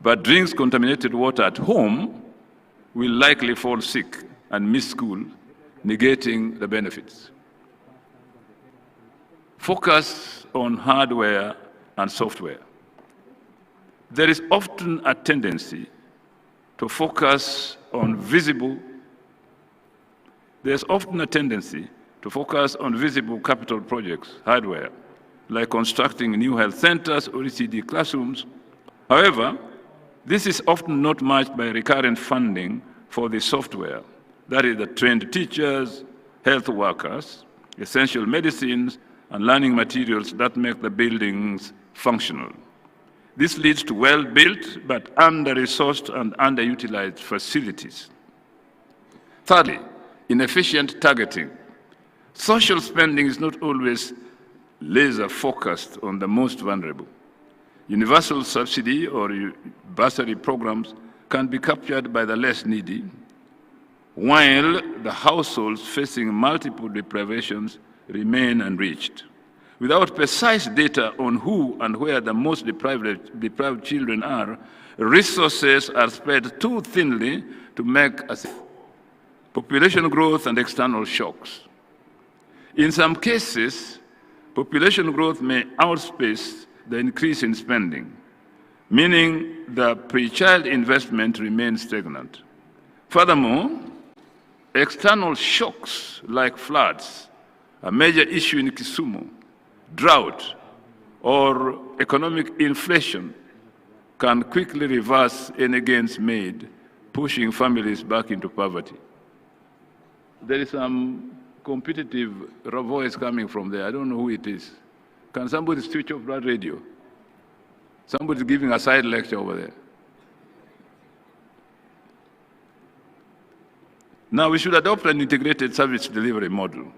but drinks contaminated water at home will likely fall sick and miss school, negating the benefits. Focus on hardware and software. There is often a tendency to focus on visible capital projects, hardware, like constructing new health centers or ECD classrooms. However, this is often not matched by recurrent funding for the software, that is the trained teachers, health workers, essential medicines, and learning materials that make the buildings functional. This leads to well-built but under-resourced and underutilized facilities. Thirdly, inefficient targeting. Social spending is not always laser-focused on the most vulnerable. Universal subsidy or bursary programs can be captured by the less needy, while the households facing multiple deprivations remain unreached. Without precise data on who and where the most deprived children are, resources are spread too thinly to make a population growth and external shocks. In some cases, population growth may outpace the increase in spending, meaning the pre-child investment remains stagnant. Furthermore, external shocks like floods, a major issue in Kisumu, drought, or economic inflation can quickly reverse any gains made, pushing families back into poverty. There is some competitive voice coming from there. I don't know who it is. Can somebody switch off that radio? Somebody's giving a side lecture over there. Now, we should adopt an integrated service delivery model.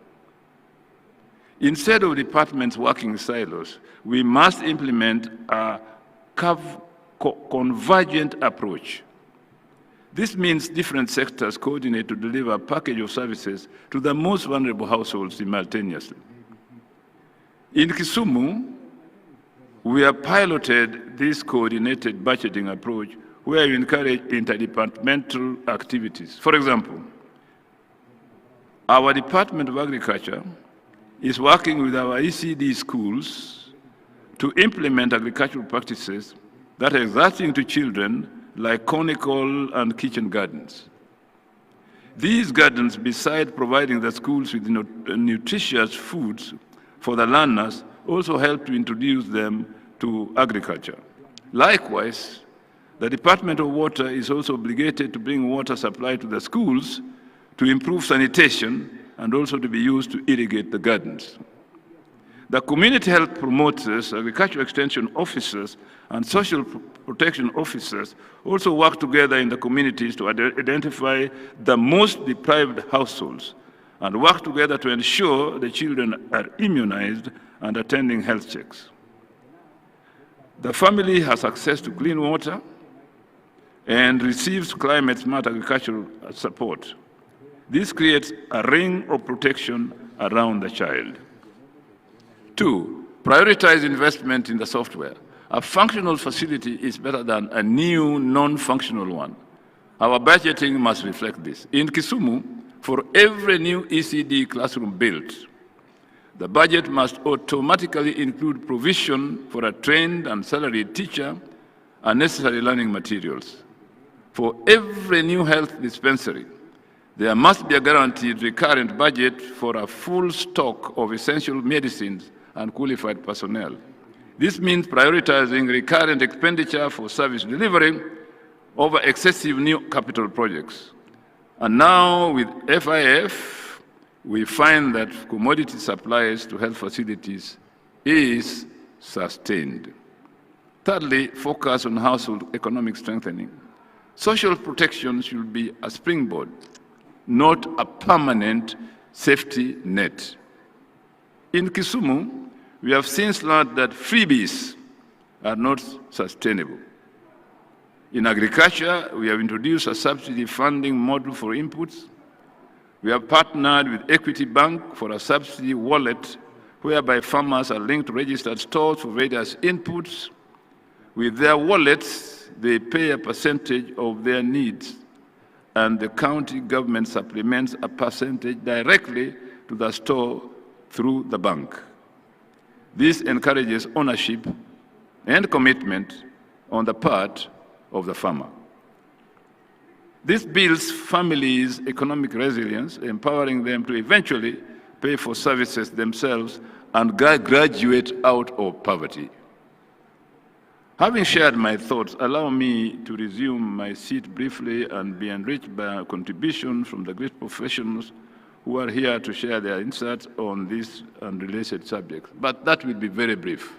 Instead of departments working in silos, we must implement a convergent approach. This means different sectors coordinate to deliver a package of services to the most vulnerable households simultaneously. In Kisumu, we have piloted this coordinated budgeting approach where we encourage interdepartmental activities. For example, our Department of Agriculture is working with our ECD schools to implement agricultural practices that are exciting to children, like conical and kitchen gardens. These gardens, besides providing the schools with nutritious foods for the learners, also help to introduce them to agriculture. Likewise, the Department of Water is also obligated to bring water supply to the schools to improve sanitation and also to be used to irrigate the gardens. The community health promoters, agricultural extension officers, and social protection officers also work together in the communities to identify the most deprived households and work together to ensure the children are immunized and attending health checks. The family has access to clean water and receives climate-smart agricultural support. This creates a ring of protection around the child. 2, prioritize investment in the software. A functional facility is better than a new non-functional one. Our budgeting must reflect this. In Kisumu, for every new ECD classroom built, the budget must automatically include provision for a trained and salaried teacher and necessary learning materials. For every new health dispensary, there must be a guaranteed recurrent budget for a full stock of essential medicines and qualified personnel. This means prioritizing recurrent expenditure for service delivery over excessive new capital projects. And now with FIF, we find that commodity supplies to health facilities is sustained. Thirdly, focus on household economic strengthening. Social protection should be a springboard, not a permanent safety net. In Kisumu, we have since learned that freebies are not sustainable. In agriculture, we have introduced a subsidy funding model for inputs. We have partnered with Equity Bank for a subsidy wallet whereby farmers are linked to registered stores for various inputs. With their wallets, they pay a percentage of their needs, and the county government supplements a percentage directly to the store through the bank. This encourages ownership and commitment on the part of the farmer. This builds families' economic resilience, empowering them to eventually pay for services themselves and graduate out of poverty. Having shared my thoughts, allow me to resume my seat briefly and be enriched by a contribution from the great professionals who are here to share their insights on this and related subjects. But that will be very brief.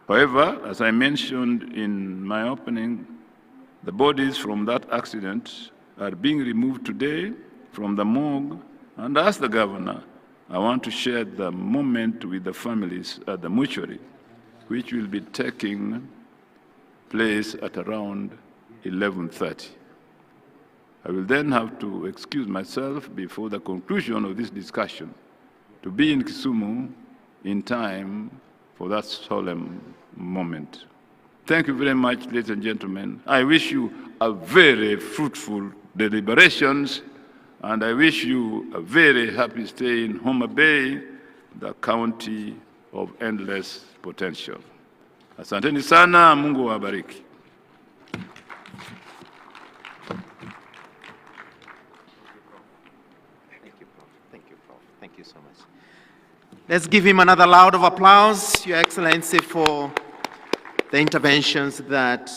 However, as I mentioned in my opening, the bodies from that accident are being removed today from the morgue, and as the governor, I want to share the moment with the families at the mortuary, which will be taking place at around 11:30. I will then have to excuse myself before the conclusion of this discussion to be in Kisumu in time for that solemn moment. Thank you very much, ladies and gentlemen. I wish you a very fruitful deliberations, and I wish you a very happy stay in Homa-Bay, the county of endless potential. Asanteni sana, Mungu wabariki. Thank you so much. Let's give him another round of applause, Your Excellency, for the interventions that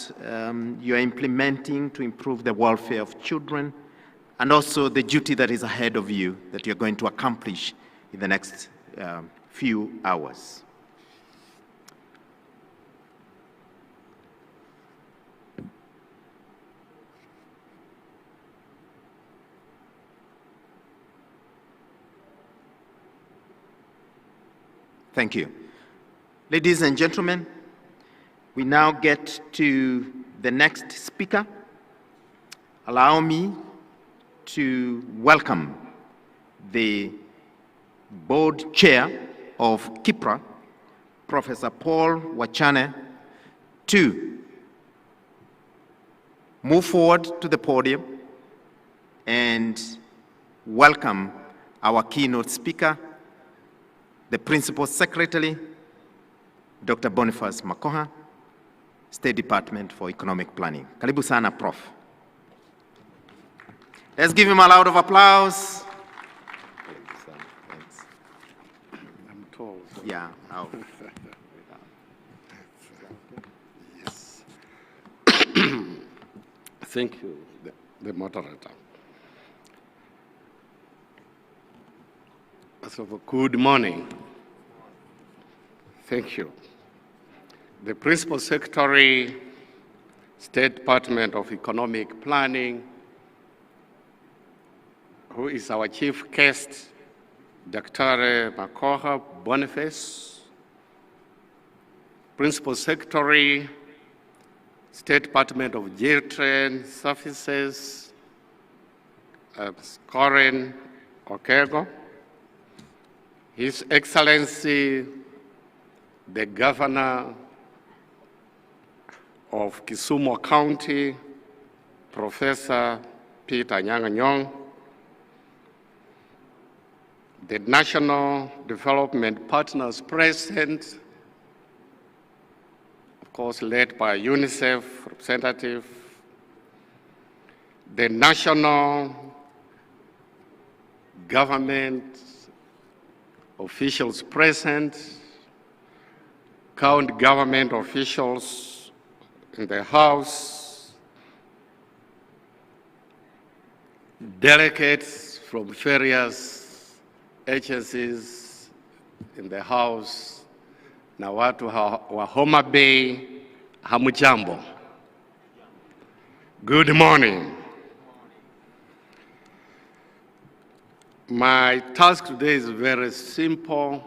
you are implementing to improve the welfare of children, and also the duty that is ahead of you that you're going to accomplish in the next few hours. Thank you. Ladies and gentlemen, we now get to the next speaker. Allow me to welcome the board chair of KIPRA, Professor Paul Wachane, to move forward to the podium and welcome our keynote speaker, the Principal Secretary, Dr. Boniface Makoha, State Department for Economic Planning. Karibu sana, Prof. Let's give him a round of applause. Thanks. I'm tall. So. Yeah. Yes. Thank you, the moderator. So, good morning. Thank you. The Principal Secretary, State Department of Economic Planning, who is our chief guest, Dr. Makoha Boniface, Principal Secretary, State Department of Children Services, Corin Okego, His Excellency, the Governor of Kisumu County, Professor Peter Nyang', the National Development Partners present, of course led by UNICEF representative, the national government officials present, county government officials in the House, delegates from various agencies in the House, na watu wa Homa-Bay, hamujambo. Good morning. My task today is very simple,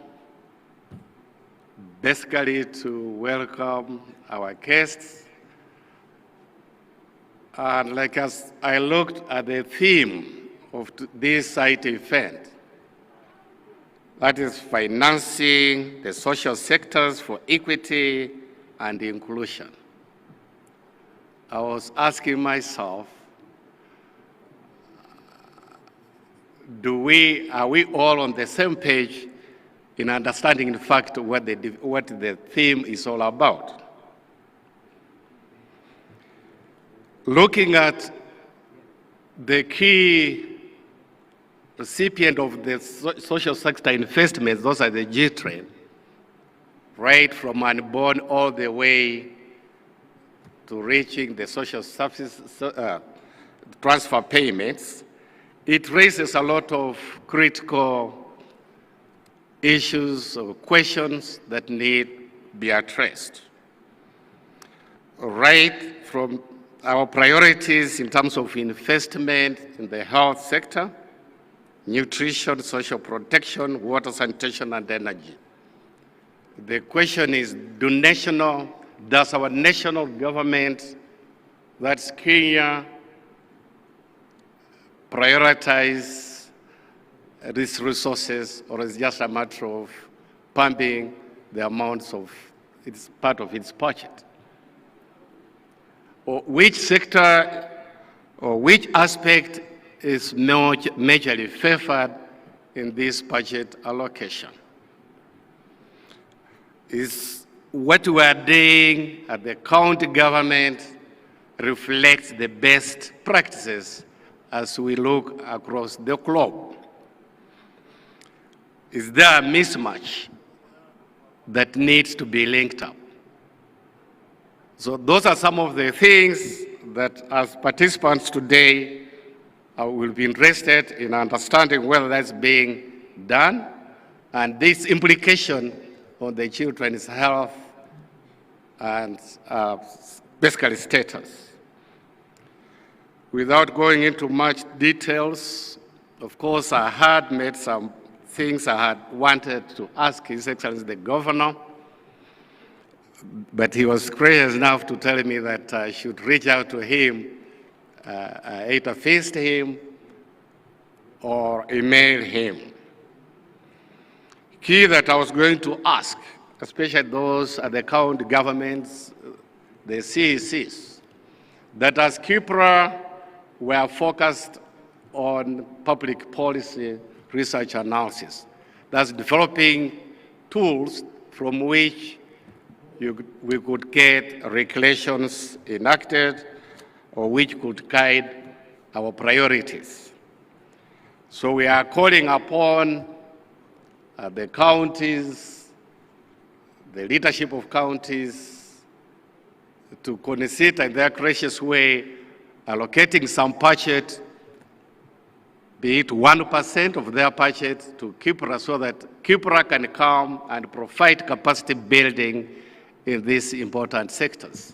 basically to welcome our guests. And like as I looked at the theme of this site event, that is financing the social sectors for equity and inclusion. I was asking myself, are we all on the same page in understanding, in fact, what the theme is all about? Looking at the key recipient of the social sector investments, those are the G-train, right from unborn all the way to reaching the social services transfer payments, it raises a lot of critical issues or questions that need to be addressed. Right from our priorities in terms of investment in the health sector, nutrition, social protection, water, sanitation, and energy. The question is, does our national government, that's Kenya, prioritize these resources, or is it just a matter of pumping the amounts of its part of its budget? Or which sector or which aspect is majorly favored in this budget allocation? Is what we are doing at the county government reflects the best practices as we look across the globe? Is there a mismatch that needs to be linked up? So those are some of the things that as participants today, will be interested in understanding whether that's being done and this implication on the children's health and basically status. Without going into much details, of course, I had made some things I had wanted to ask His Excellency the Governor, but he was gracious enough to tell me that I should reach out to him, either face him or email him. Key that I was going to ask, especially those at the county governments, the CECs, that as Kipra were focused on public policy research analysis, that's developing tools from which we could get regulations enacted or which could guide our priorities. So we are calling upon the counties, the leadership of counties, to consider in their gracious way allocating some budget, be it 1% of their budget to Kipra, so that Kipra can come and provide capacity building in these important sectors.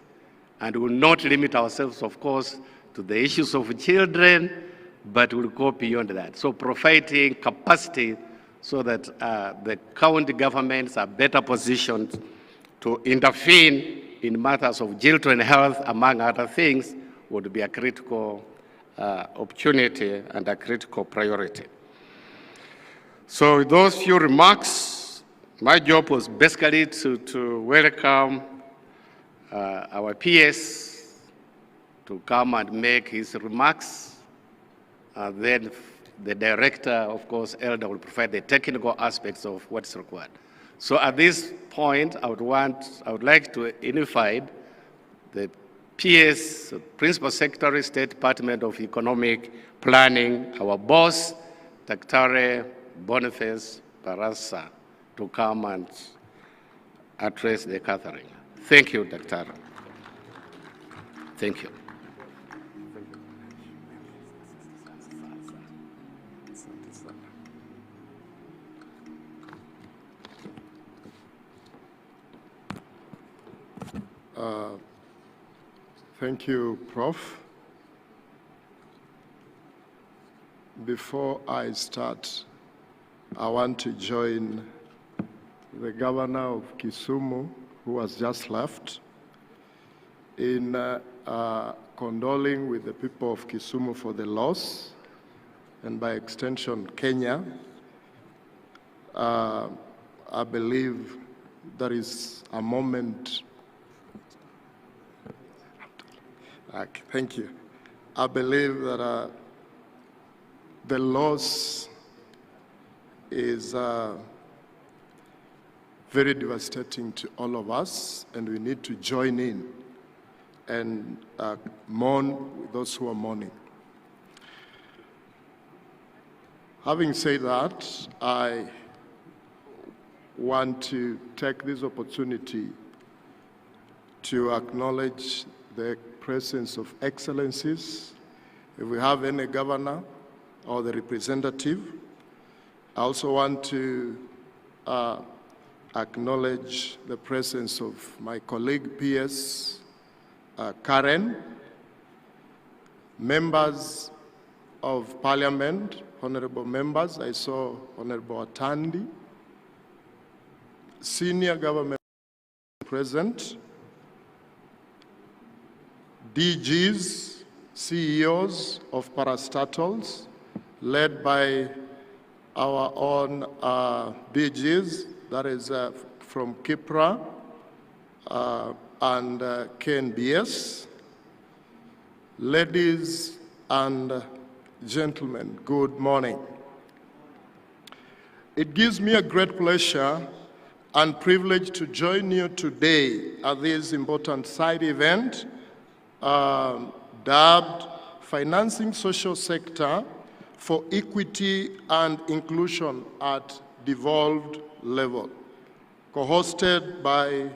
And we will not limit ourselves, of course, to the issues of children, but we'll go beyond that. So providing capacity so that the county governments are better positioned to intervene in matters of children's health, among other things, would be a critical opportunity and a critical priority. So with those few remarks, my job was basically to welcome our PS to come and make his remarks. Then the director, of course, Elder, will provide the technical aspects of what's required. So at this point, I would like to invite the PS, Principal Secretary, State Department of Economic Planning, our boss, Dr. Boniface Barasa, to come and address the gathering. Thank you, Dr. Thank you. Thank you, Prof. Before I start, I want to join the governor of Kisumu, who has just left, in condoling with the people of Kisumu for the loss, and by extension, Kenya. I believe there is a moment Okay, thank you. I believe that the loss is very devastating to all of us, and we need to join in and mourn with those who are mourning. Having said that, I want to take this opportunity to acknowledge the presence of excellencies. If we have any governor or the representative, I also want to acknowledge the presence of my colleague PS Karen, members of parliament, honorable members. I saw Honorable Atandi, senior government present, DGs, CEOs of parastatals, led by our own DGs, that is from Kipra and KNBS. Ladies and gentlemen, good morning. It gives me a great pleasure and privilege to join you today at this important side event dubbed Financing Social Sector for Equity and Inclusion at Devolved Level, co-hosted by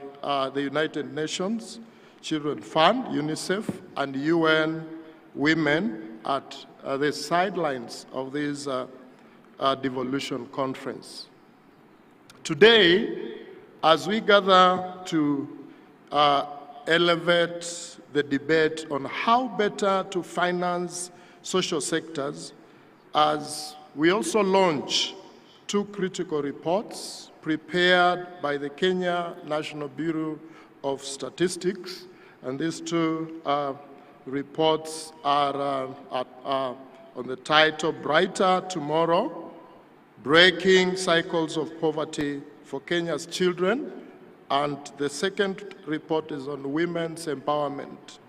the United Nations Children Fund, UNICEF, and UN Women at the sidelines of this Devolution conference. Today, as we gather to elevate the debate on how better to finance social sectors, as we also launch two critical reports prepared by the Kenya National Bureau of Statistics, and these two reports are on the title Brighter Tomorrow, Breaking Cycles of Poverty for Kenya's Children, and the second report is on Women's Empowerment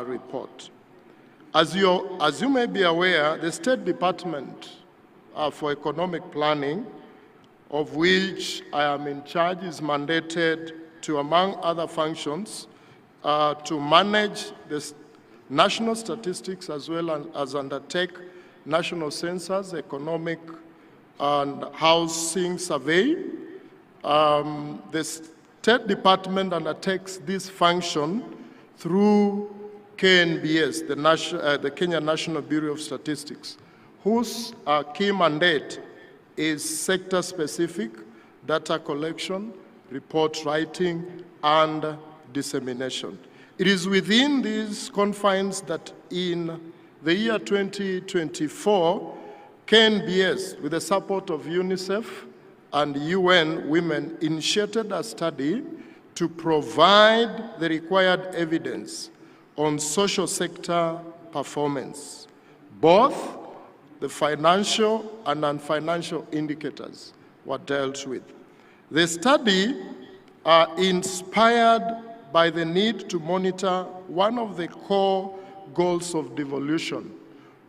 report. As you may be aware, the State Department for Economic Planning, of which I am in charge, is mandated to, among other functions, to manage the national statistics as well as undertake national census, economic and housing survey. The State Department undertakes this function through KNBS, the Kenya National Bureau of Statistics, whose key mandate is sector-specific data collection, report writing, and dissemination. It is within these confines that in the year 2024, KNBS, with the support of UNICEF and UN Women, initiated a study to provide the required evidence on social sector performance. Both the financial and non-financial indicators were dealt with. The study inspired by the need to monitor one of the core goals of devolution,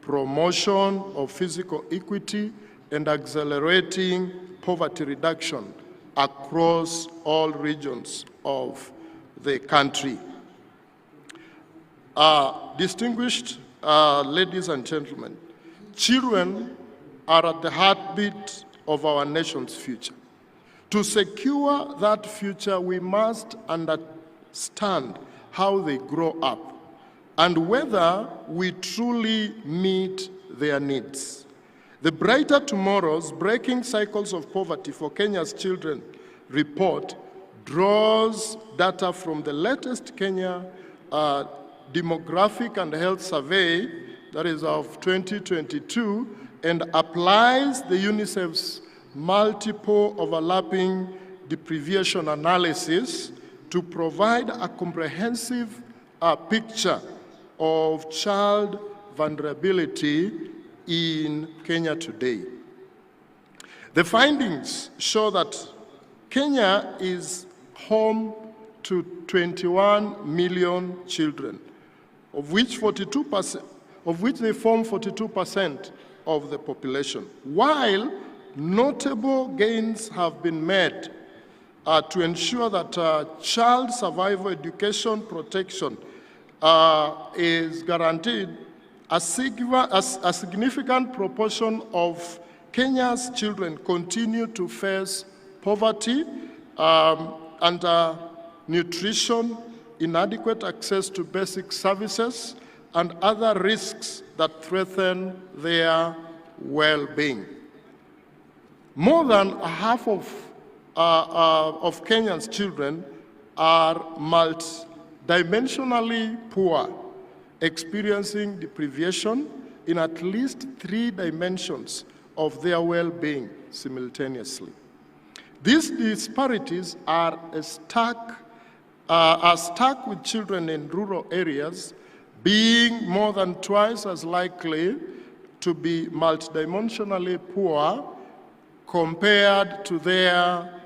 promotion of physical equity and accelerating poverty reduction across all regions of the country. Distinguished ladies and gentlemen, children are at the heartbeat of our nation's future. To secure that future, we must understand how they grow up and whether we truly meet their needs. The Brighter Tomorrow's Breaking Cycles of Poverty for Kenya's Children report draws data from the latest Kenya Demographic and Health Survey, that is of 2022, and applies the UNICEF's multiple overlapping deprivation analysis to provide a comprehensive picture of child vulnerability in Kenya today. The findings show that Kenya is home to 21 million children, of which they form 42% of the population. While notable gains have been made to ensure that child survival education protection is guaranteed, a significant proportion of Kenya's children continue to face poverty, nutrition, inadequate access to basic services, and other risks that threaten their well-being. More than half of Kenya's children are multidimensionally poor, experiencing deprivation in at least 3 dimensions of their well-being simultaneously. These disparities are stuck with children in rural areas being more than twice as likely to be multidimensionally poor compared to their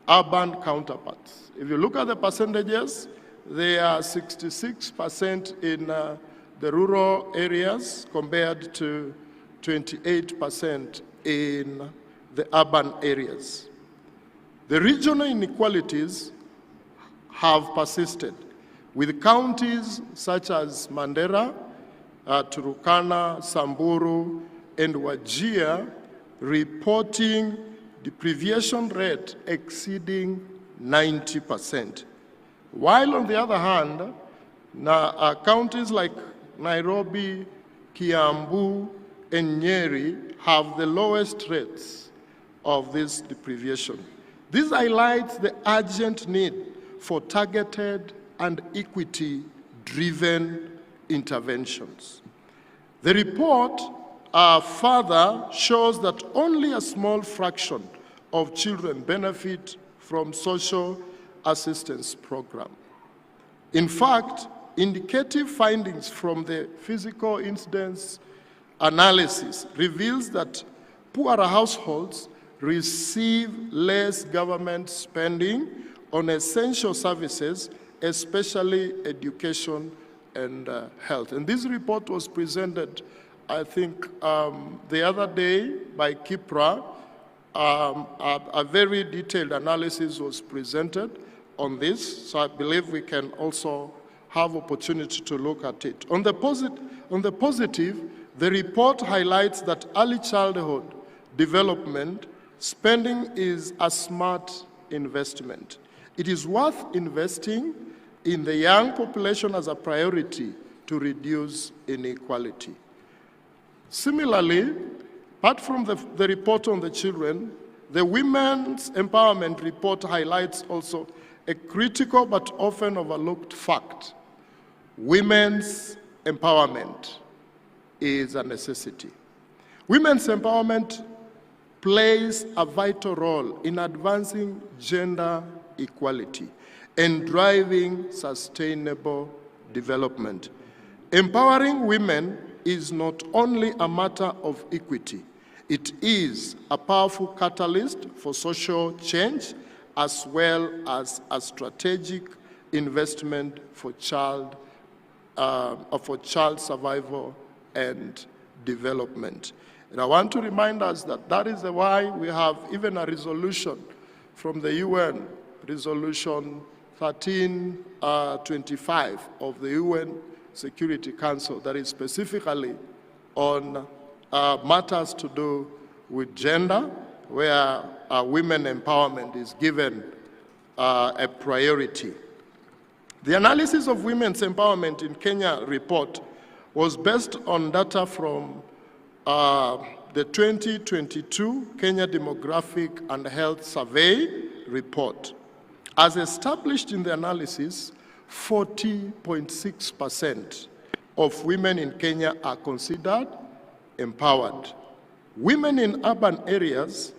urban counterparts. If you look at the percentages, they are 66% in the rural areas compared to 28% in the urban areas. The regional inequalities have persisted, with counties such as Mandera, Turkana, Samburu, and Wajir reporting deprivation rate exceeding 90%. While on the other hand, counties like Nairobi, Kiambu, and Nyeri have the lowest rates of this deprivation. This highlights the urgent need for targeted and equity-driven interventions. The report further shows that only a small fraction of children benefit from social assistance program. In fact, indicative findings from the physical incidence analysis reveals that poorer households receive less government spending on essential services, especially education and health. And this report was presented, I think, the other day by Kipra. A very detailed analysis was presented on this, so I believe we can also have opportunity to look at it. On the positive, the report highlights that early childhood development spending is a smart investment. It is worth investing in the young population as a priority to reduce inequality. Similarly, apart from the report on the children, the Women's Empowerment Report highlights also a critical but often overlooked fact. Women's empowerment is a necessity. Women's empowerment plays a vital role in advancing gender equality and driving sustainable development. Empowering women is not only a matter of equity, it is a powerful catalyst for social change as well as a strategic investment for child survival and development. And I want to remind us that that is why we have even a resolution from the UN, Resolution 1325 of the UN Security Council, that is specifically on matters to do with gender, where women empowerment is given a priority. The analysis of women's empowerment in Kenya report was based on data from the 2022 Kenya Demographic and Health Survey report. As established in the analysis, 40.6% of women in Kenya are considered empowered. Women in urban areas,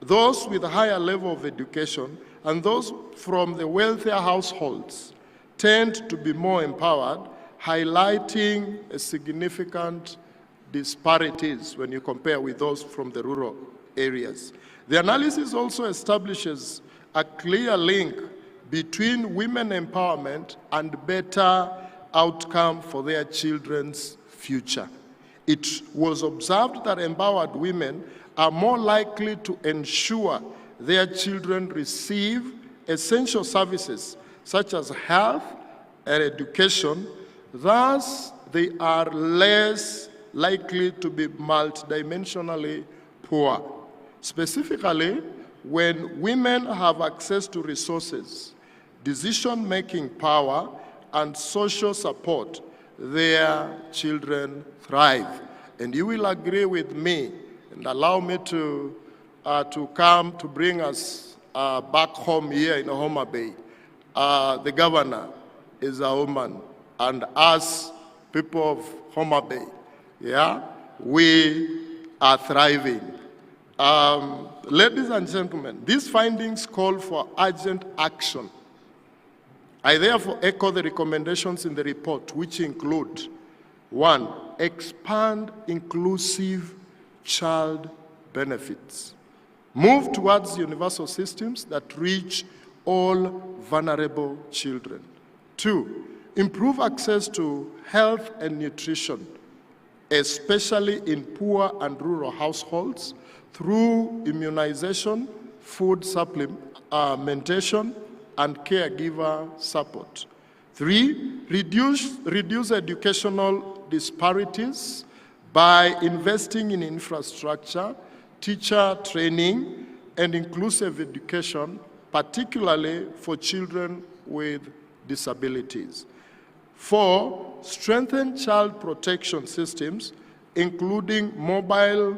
those with a higher level of education, and those from the wealthier households tend to be more empowered, highlighting a significant disparities when you compare with those from the rural areas. The analysis also establishes a clear link between women empowerment and better outcome for their children's future. It was observed that empowered women are more likely to ensure their children receive essential services such as health and education. Thus, they are less likely to be multidimensionally poor. Specifically, when women have access to resources, decision-making power, and social support, their children thrive. And you will agree with me, and allow me to come to bring us back home here in Homa-Bay. The governor is a woman, and us, people of Homa-Bay, yeah, we are thriving. Ladies and gentlemen, these findings call for urgent action. I therefore echo the recommendations in the report, which include: 1, expand inclusive child benefits. Move towards universal systems that reach all vulnerable children. 2, improve access to health and nutrition, especially in poor and rural households, through immunization, food supplementation, and caregiver support. 3, reduce educational disparities by investing in infrastructure, teacher training, and inclusive education, particularly for children with disabilities. 4, strengthen child protection systems, including mobile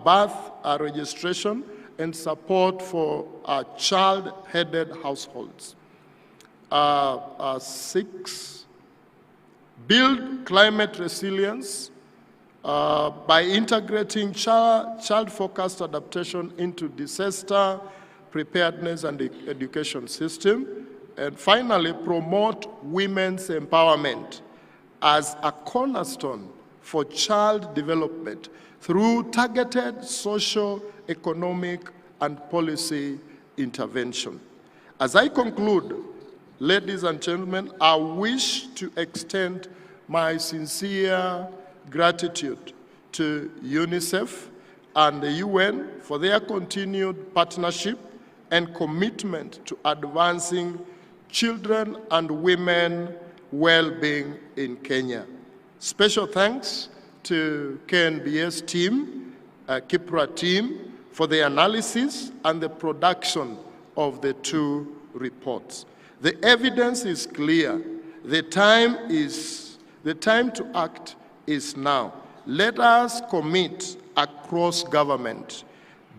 birth registration and support for child-headed households. 6, build climate resilience by integrating child-focused adaptation into disaster preparedness and education system. And finally, promote women's empowerment as a cornerstone for child development through targeted social, economic, and policy intervention. As I conclude, ladies and gentlemen, I wish to extend my sincere gratitude to UNICEF and the UN for their continued partnership and commitment to advancing children and women well-being in Kenya. Special thanks to KNBS team, KIPRA team, for the analysis and the production of the 2 reports. The evidence is clear. The time to act is now. Let us commit across government,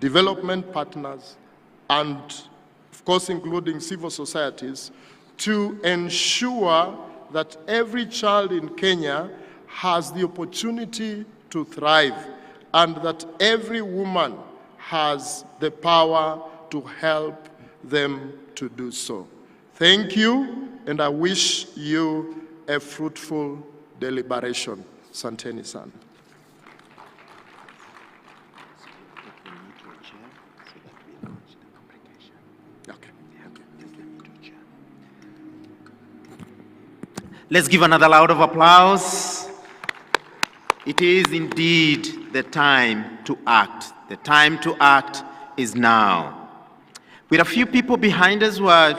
development partners, and of course including civil societies, to ensure that every child in Kenya has the opportunity to thrive, and that every woman has the power to help them to do so. Thank you, and I wish you a fruitful deliberation. Santeni sana. Let's give another round of applause. It is indeed the time to act. The time to act is now. With a few people behind us who are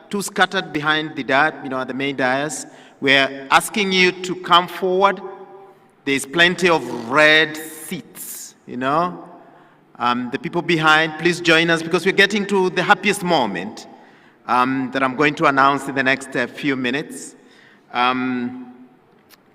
too scattered behind the main dais, we're asking you to come forward. There's plenty of red seats, The people behind, please join us, because we're getting to the happiest moment that I'm going to announce in the next few minutes.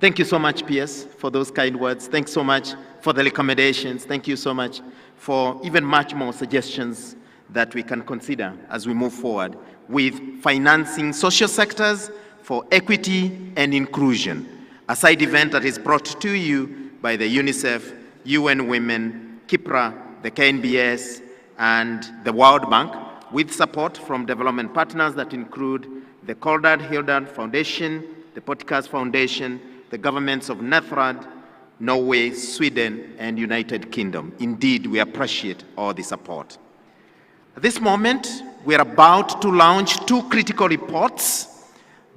Thank you so much, PS, for those kind words. Thanks so much for the recommendations. Thank you so much for even much more suggestions that we can consider as we move forward with financing social sectors for equity and inclusion, a side event that is brought to you by the UNICEF, UN Women, KIPRA, the KNBS, and the World Bank, with support from development partners that include the Coldad Hildad Foundation, the Podcast Foundation, the governments of Netherlands, Norway, Sweden, and United Kingdom. Indeed, we appreciate all the support. At this moment, we're about to launch 2 critical reports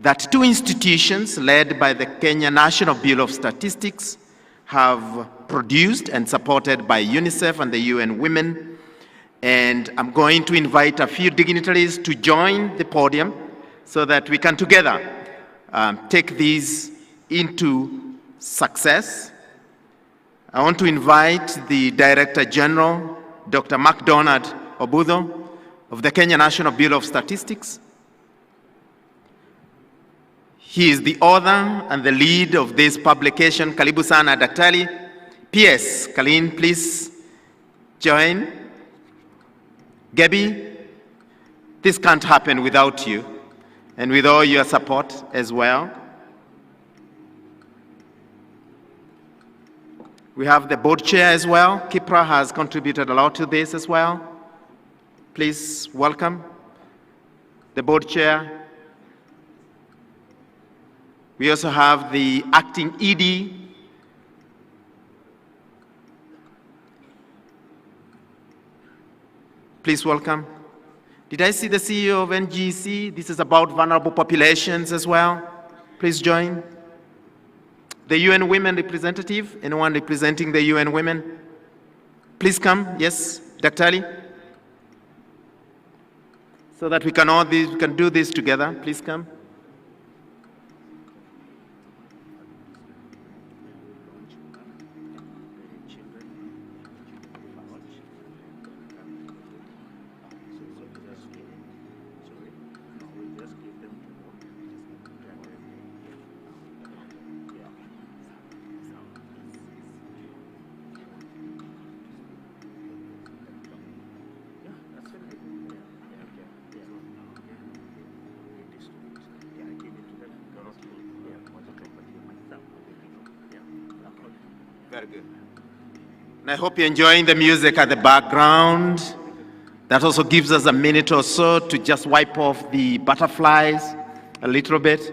that two institutions led by the Kenya National Bureau of Statistics have produced and supported by UNICEF and the UN Women. And I'm going to invite a few dignitaries to join the podium so that we can together take these into success. I want to invite the Director General, Dr. MacDonald Obudho of the Kenya National Bureau of Statistics. He is the author and the lead of this publication. Karibu sana Daktari. PS, Kalin, please join. Gabi, this can't happen without you and with all your support as well. We have the board chair as well. Kipra has contributed a lot to this as well. Please welcome the board chair. We also have the acting ED. Please welcome. Did I see the CEO of NGC? This is about vulnerable populations as well. Please join. The UN Women representative, anyone representing the UN Women? Please come, yes, Dr. Ali. So that we can do this together, please come. Very good. And I hope you're enjoying the music at the background. That also gives us a minute or so to just wipe off the butterflies a little bit.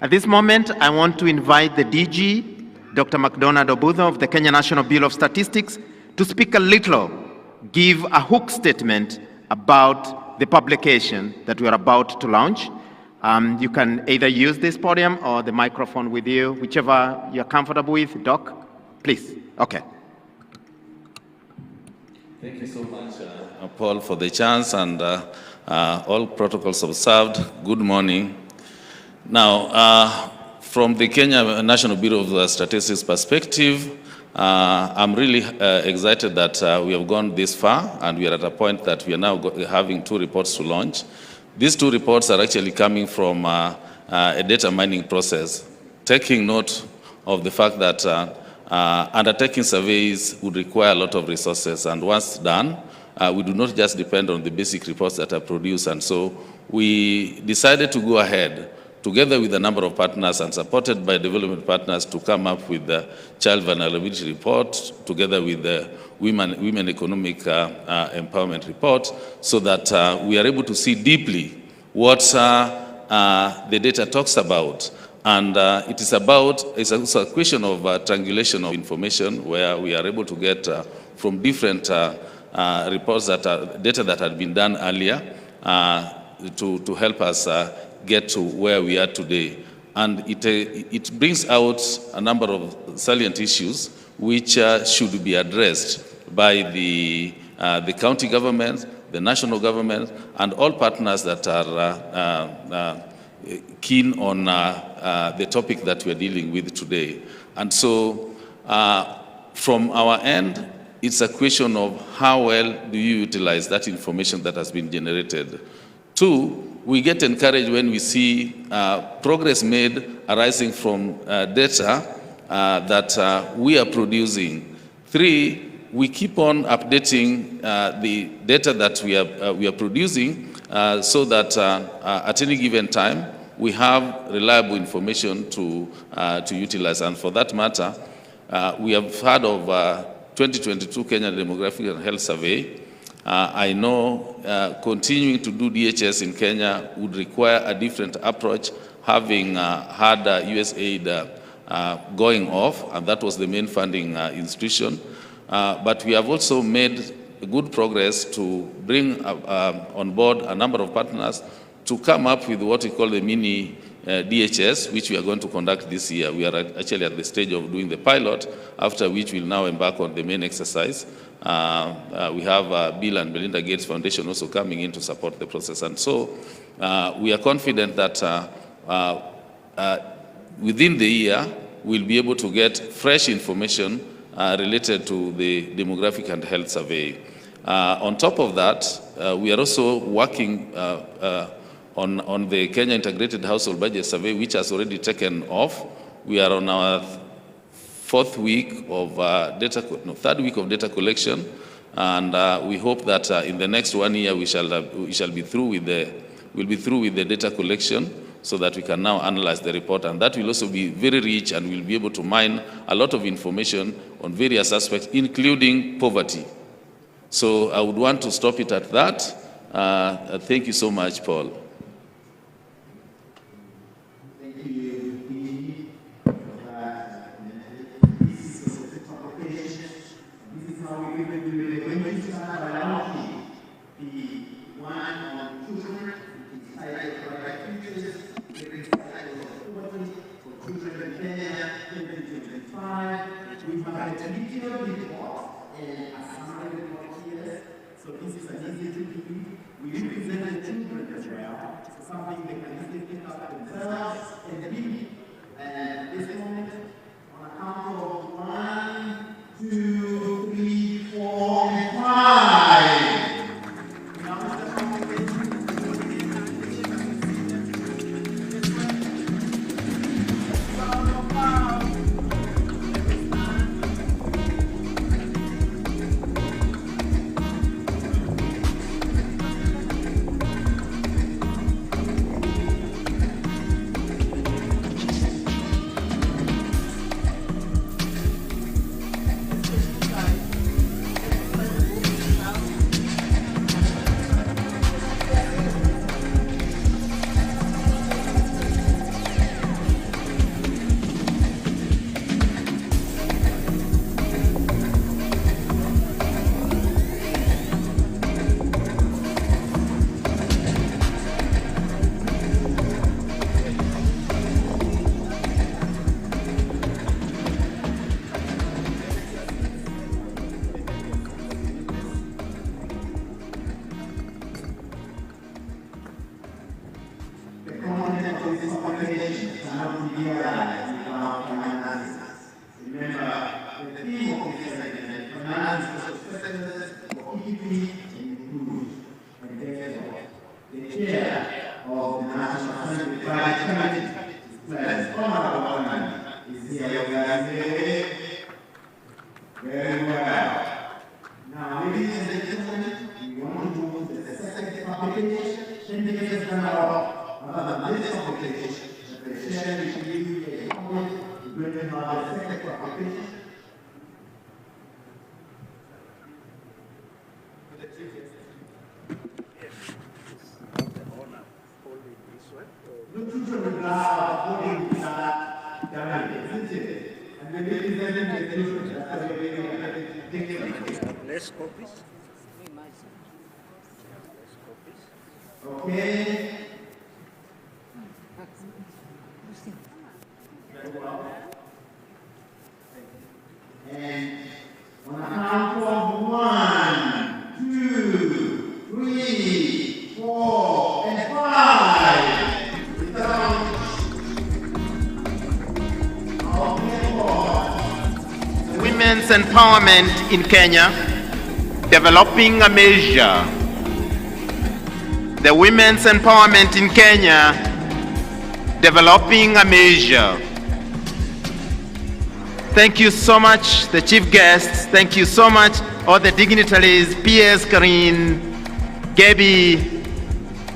At this moment, I want to invite the DG, Dr. MacDonald Obudho of the Kenya National Bureau of Statistics, to speak a little, give a hook statement about the publication that we are about to launch. You can either use this podium or the microphone with you, whichever you're comfortable with. Doc, please. Okay. Thank you so much, Paul, for the chance, and all protocols observed. Good morning. Now, from the Kenya National Bureau of Statistics perspective, I'm really excited that we have gone this far, and we are at a point that we are now having 2 reports to launch. These 2 reports are actually coming from a data mining process, taking note of the fact that undertaking surveys would require a lot of resources, and once done, we do not just depend on the basic reports that are produced, and so we decided to go ahead together with a number of partners and supported by development partners to come up with the child vulnerability report together with the women economic empowerment report, so that we are able to see deeply what the data talks about. And it's also a question of triangulation of information, where we are able to get from different reports data that had been done earlier to help us get to where we are today. And it brings out a number of salient issues which should be addressed by the county governments, the national government, and all partners that are keen on the topic that we are dealing with today. And so from our end, it's a question of how well do you utilize that information that has been generated. 2, we get encouraged when we see progress made arising from data that we are producing. 3, we keep on updating the data that we are producing so that at any given time we have reliable information to utilize. And for that matter, we have heard of 2022 Kenya Demographic and Health Survey. I know continuing to do DHS in Kenya would require a different approach, having had USAID going off, and that was the main funding institution. But we have also made good progress to bring on board a number of partners to come up with what we call the mini DHS, which we are going to conduct this year. We are actually at the stage of doing the pilot, after which we'll now embark on the main exercise. We have Bill and Melinda Gates Foundation also coming in to support the process. And so we are confident that within the year, we'll be able to get fresh information related to the demographic and health survey. On top of that, we are also working on the Kenya Integrated Household Budget Survey, which has already taken off. We are on our third week of data collection, and we hope that in the next 1 year we shall be through with the data collection, so that we can now analyze the report, and that will also be very rich, and we'll be able to mine a lot of information on various aspects, including poverty. So I would want to stop it at that. Thank you so much, Paul. Less copies. Okay. Very well. And on a count of 1, 2, 3, 4, and 5. We count. Women's empowerment in Kenya, developing a measure. The women's empowerment in Kenya, developing a measure. Thank you so much, the chief guests. Thank you so much, all the dignitaries, P.S. Karine, Gabby,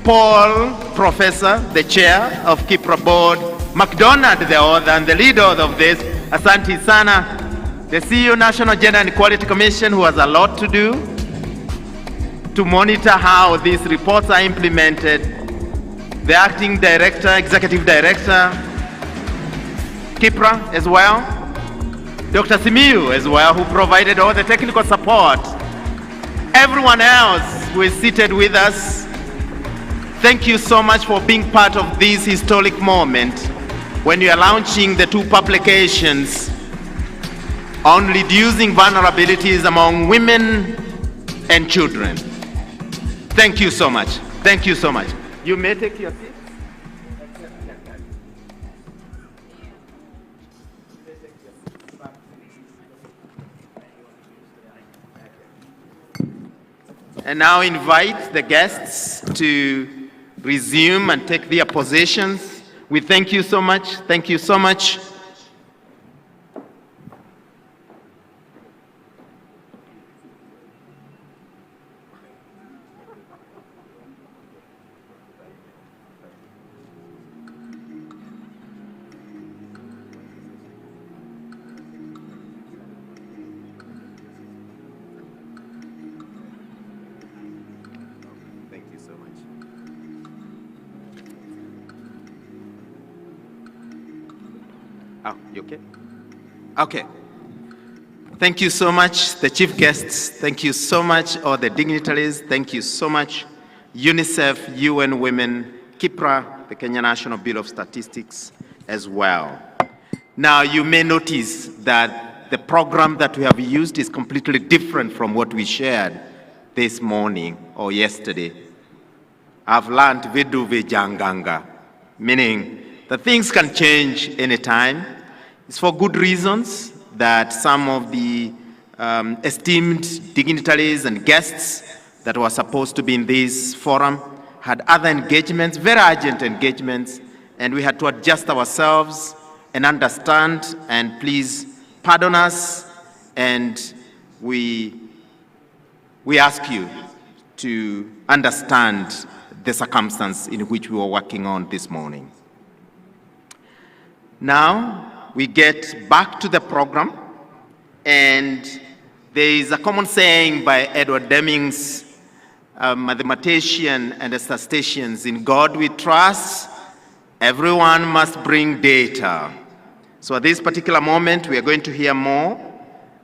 Paul, Professor, the chair of Kipra Board, McDonald, the author and the leader of this, Asante Sana, the CEO, National Gender and Equality Commission, who has a lot to do to monitor how these reports are implemented, the acting director, executive director, Kipra as well, Dr. Simiu as well, who provided all the technical support, everyone else who is seated with us Thank you so much for being part of this historic moment when you are launching the two publications on reducing vulnerabilities among women and children. Thank you so much. Thank you so much. You may take your seat. And now invite the guests to resume and take their positions. We thank you so much. Thank you so much. Oh, you okay? Okay. Thank you so much, the chief guests. Thank you so much, all the dignitaries. Thank you so much, UNICEF, UN Women, KIPRA, the Kenya National Bureau of Statistics as well. Now, you may notice that the program that we have used is completely different from what we shared this morning or yesterday. I've learned vidu vijanganga, meaning that things can change anytime. It's for good reasons that some of the esteemed dignitaries and guests that were supposed to be in this forum had other engagements, very urgent engagements, and we had to adjust ourselves and understand, and please pardon us, and we ask you to understand the circumstance in which we were working on this morning. Now, we get back to the program, and there is a common saying by Edward Deming's mathematician and statisticians, in God we trust, everyone must bring data. So at this particular moment, we are going to hear more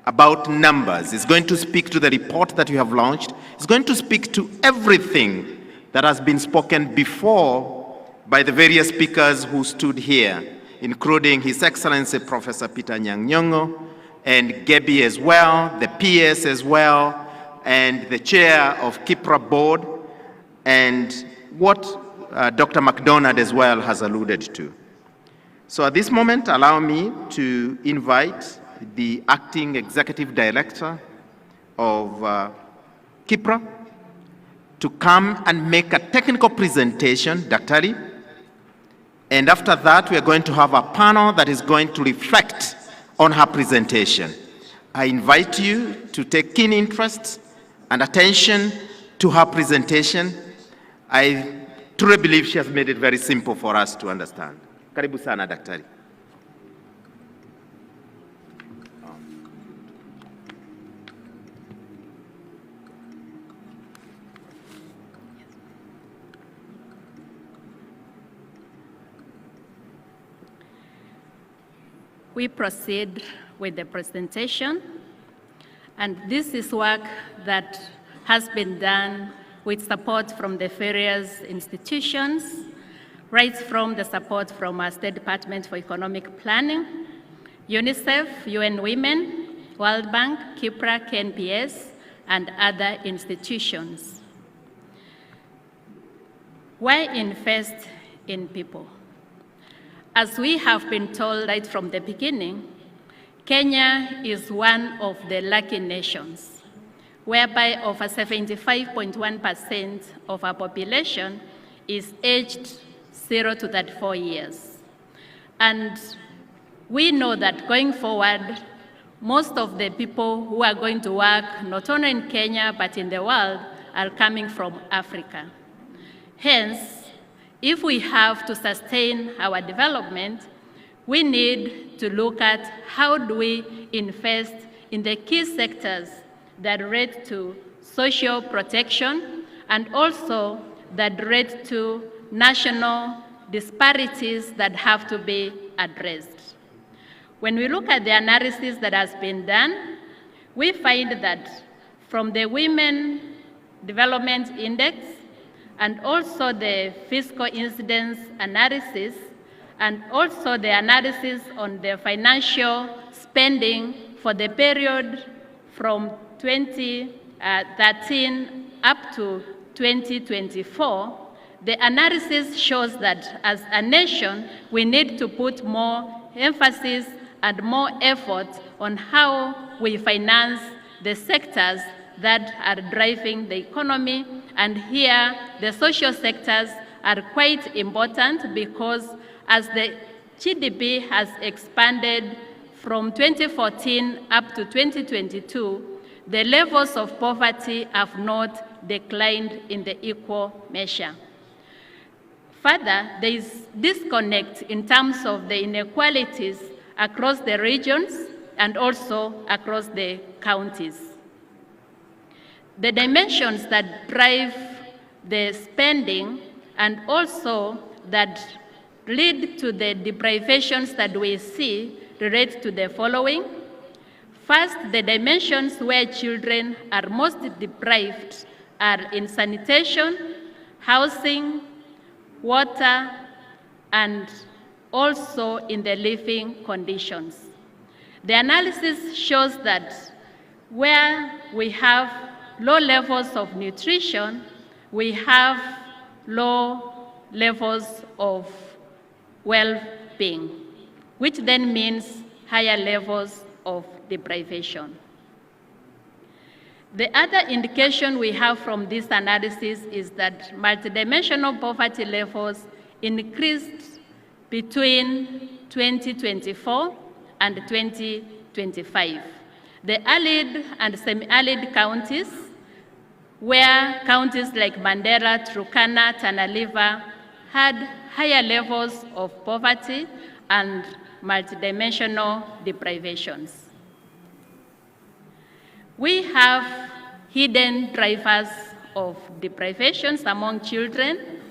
about numbers. It's going to speak to the report that you have launched. It's going to speak to everything that has been spoken before by the various speakers who stood here, including His Excellency Professor Peter Nyang'nyong'o, and Gebi as well, the PS as well, and the chair of KIPRA board, and what Dr. McDonald as well has alluded to. So at this moment, allow me to invite the acting executive director of KIPRA to come and make a technical presentation, Daktari. And after that, we are going to have a panel that is going to reflect on her presentation. I invite you to take keen interest and attention to her presentation. I truly believe she has made it very simple for us to understand. Karibu sana, Daktari. We proceed with the presentation, and this is work that has been done with support from the various institutions, right from the support from our State Department for Economic Planning, UNICEF, UN Women, World Bank, KIPRA, KNPS, and other institutions. Why invest in people? As we have been told right from the beginning, Kenya is one of the lucky nations, whereby over 75.1% of our population is aged 0 to 34 years. And we know that going forward, most of the people who are going to work, not only in Kenya, but in the world, are coming from Africa. Hence, if we have to sustain our development, we need to look at how do we invest in the key sectors that relate to social protection and also that relate to national disparities that have to be addressed. When we look at the analysis that has been done, we find that from the Women Development Index, and also the fiscal incidence analysis, and also the analysis on the financial spending for the period from 2013 up to 2024, the analysis shows that as a nation, we need to put more emphasis and more effort on how we finance the sectors that are driving the economy. And here, the social sectors are quite important because as the GDP has expanded from 2014 up to 2022, the levels of poverty have not declined in the equal measure. Further, there is disconnect in terms of the inequalities across the regions and also across the counties. The dimensions that drive the spending and also that lead to the deprivations that we see relate to the following. First, the dimensions where children are most deprived are in sanitation, housing, water, and also in the living conditions. The analysis shows that where we have low levels of nutrition, we have low levels of well-being, which then means higher levels of deprivation. The other indication we have from this analysis is that multidimensional poverty levels increased between 2024 and 2025. The arid and semi-arid counties, where counties like Mandera, Turkana, Tana River had higher levels of poverty and multidimensional deprivations. We have hidden drivers of deprivations among children,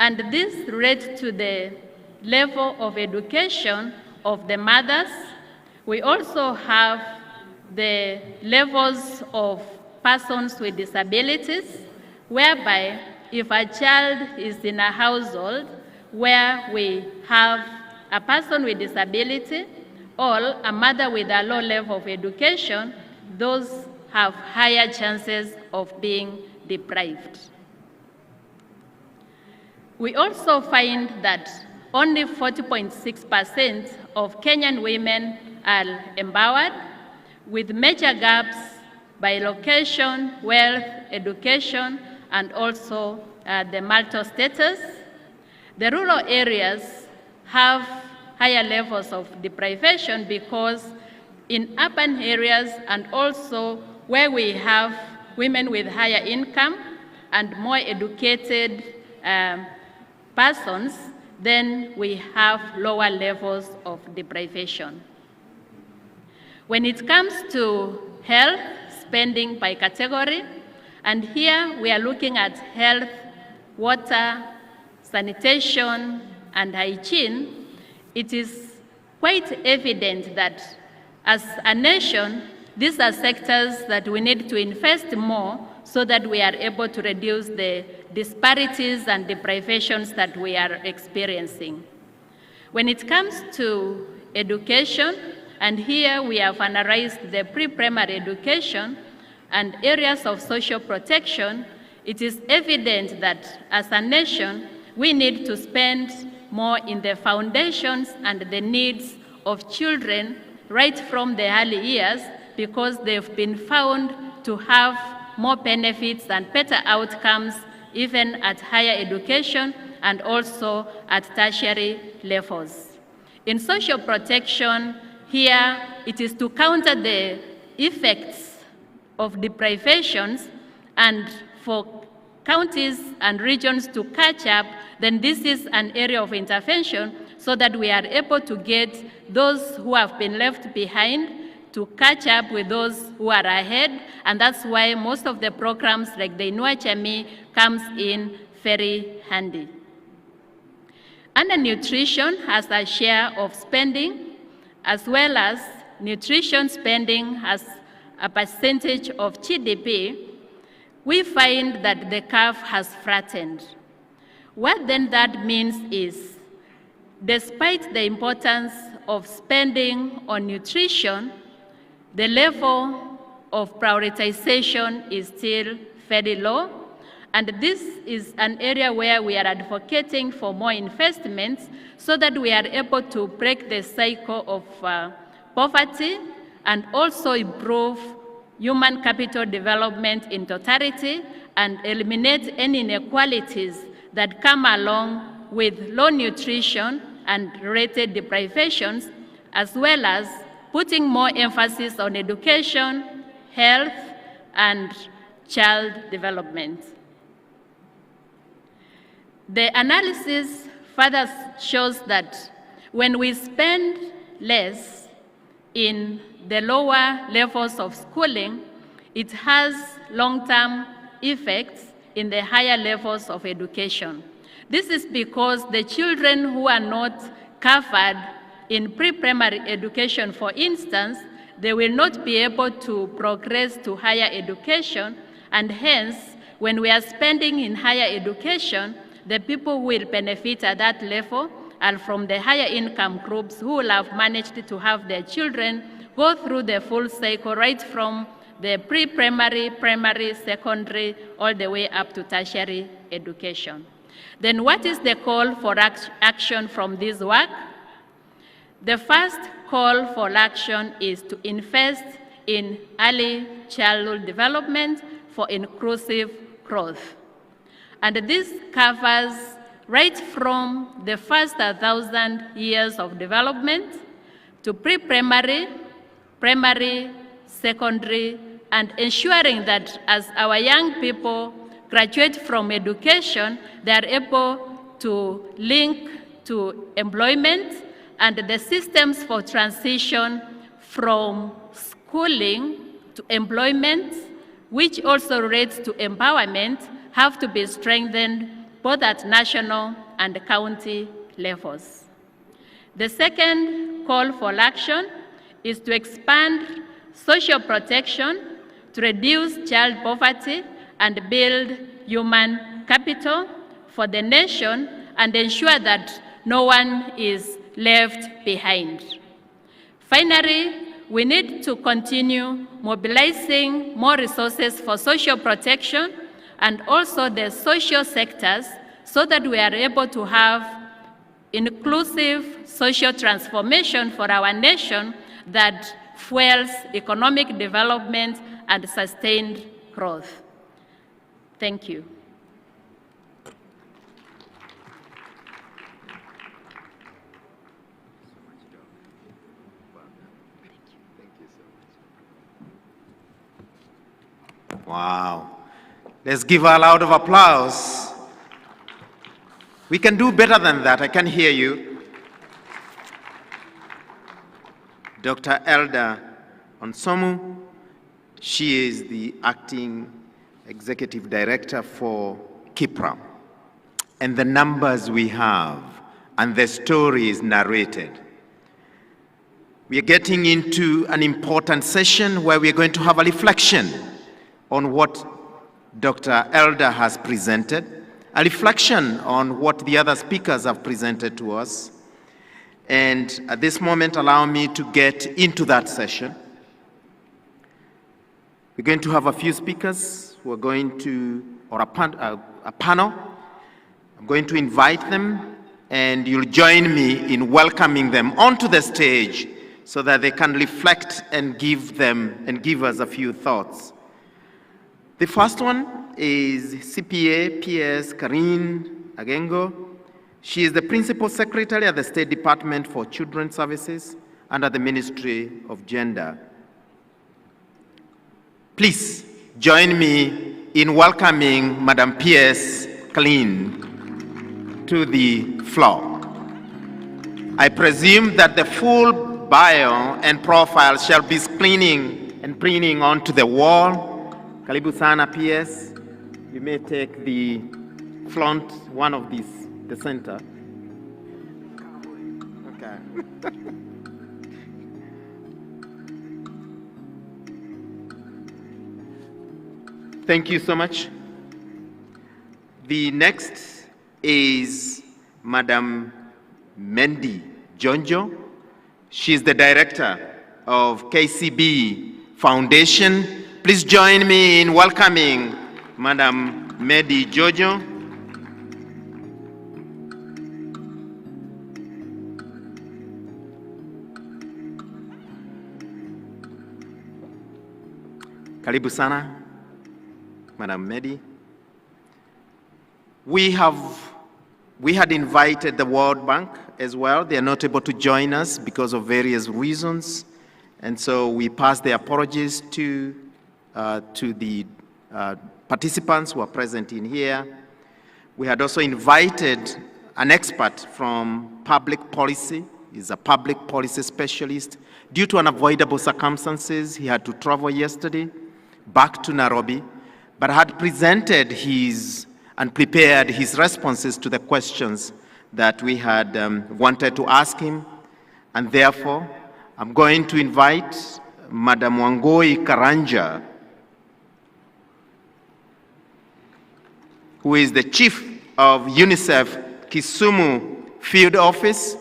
and this relates to the level of education of the mothers. We also have the levels of persons with disabilities, whereby if a child is in a household where we have a person with disability or a mother with a low level of education, those have higher chances of being deprived. We also find that only 40.6% of Kenyan women are empowered, with major gaps by location, wealth, education, and also the marital status. The rural areas have higher levels of deprivation because in urban areas and also where we have women with higher income and more educated persons, then we have lower levels of deprivation. When it comes to health spending by category, and here we are looking at health, water, sanitation, and hygiene, it is quite evident that as a nation, these are sectors that we need to invest more so that we are able to reduce the disparities and deprivations that we are experiencing. When it comes to education, and here we have analyzed the pre-primary education and areas of social protection, it is evident that as a nation, we need to spend more in the foundations and the needs of children right from the early years, because they've been found to have more benefits and better outcomes even at higher education and also at tertiary levels. In social protection, here it is to counter the effects of deprivations, and for counties and regions to catch up, then this is an area of intervention so that we are able to get those who have been left behind to catch up with those who are ahead, and that's why most of the programs like the Inua Jamii comes in very handy. Under nutrition has a share of spending, as well as nutrition spending as a percentage of GDP. we find that the curve has flattened. What then that means is, despite the importance of spending on nutrition, the level of prioritization is still very low, and this is an area where we are advocating for more investments so that we are able to break the cycle of poverty and also improve human capital development in totality and eliminate any inequalities that come along with low nutrition and related deprivations, as well as putting more emphasis on education, health, and child development. The analysis further shows that when we spend less in the lower levels of schooling, it has long-term effects in the higher levels of education. This is because the children who are not covered in pre-primary education, for instance, they will not be able to progress to higher education, and hence, when we are spending in higher education, the people who will benefit at that level are from the higher income groups who will have managed to have their children go through the full cycle, right from the pre-primary, primary, secondary, all the way up to tertiary education. Then what is the call for action from this work? The first call for action is to invest in early childhood development for inclusive growth. And this covers right from the first 1,000 years of development to pre-primary, primary, secondary, and ensuring that as our young people graduate from education, they are able to link to employment, and the systems for transition from schooling to employment, which also relates to empowerment, have to be strengthened both at national and county levels. The second call for action is to expand social protection to reduce child poverty and build human capital for the nation and ensure that no one is left behind. Finally, we need to continue mobilizing more resources for social protection and also the social sectors so that we are able to have inclusive social transformation for our nation that fuels economic development and sustained growth. Thank you. Wow. Let's give her a round of applause. We can do better than that. I can hear you. Dr. Elda Onsomu, she is the acting executive director for KIPRA. And the numbers we have and the stories narrated. We are getting into an important session where we are going to have a reflection on what Dr. Elda has presented, a reflection on what the other speakers have presented to us. And at this moment, allow me to get into that session. We're going to have a few speakers who are going to, or a panel. I'm going to invite them, and you'll join me in welcoming them onto the stage so that they can reflect and give us a few thoughts. The first one is CPA PS Karine Agengo. She is the Principal Secretary at the State Department for Children's Services under the Ministry of Gender. Please join me in welcoming Madam PS Karine to the floor. I presume that the full bio and profile shall be screening and printing onto the wall. Karibu sana PS, you may take the front, one of these, the center. Okay. Thank you so much. The next is Madam Mendi Jonjo. She's the director of KCB Foundation. Please join me in welcoming Madam Mendi Jojo. Karibu sana, Madam Mendi. We had invited the World Bank as well. They are not able to join us because of various reasons. And so we pass the apologies to the participants who are present in here. We had also invited an expert from public policy. He's a public policy specialist. Due to unavoidable circumstances, he had to travel yesterday back to Nairobi, but had presented and prepared his responses to the questions that we had wanted to ask him. And therefore, I'm going to invite Madam Wangoi Karanja, who is the chief of UNICEF Kisumu Field Office.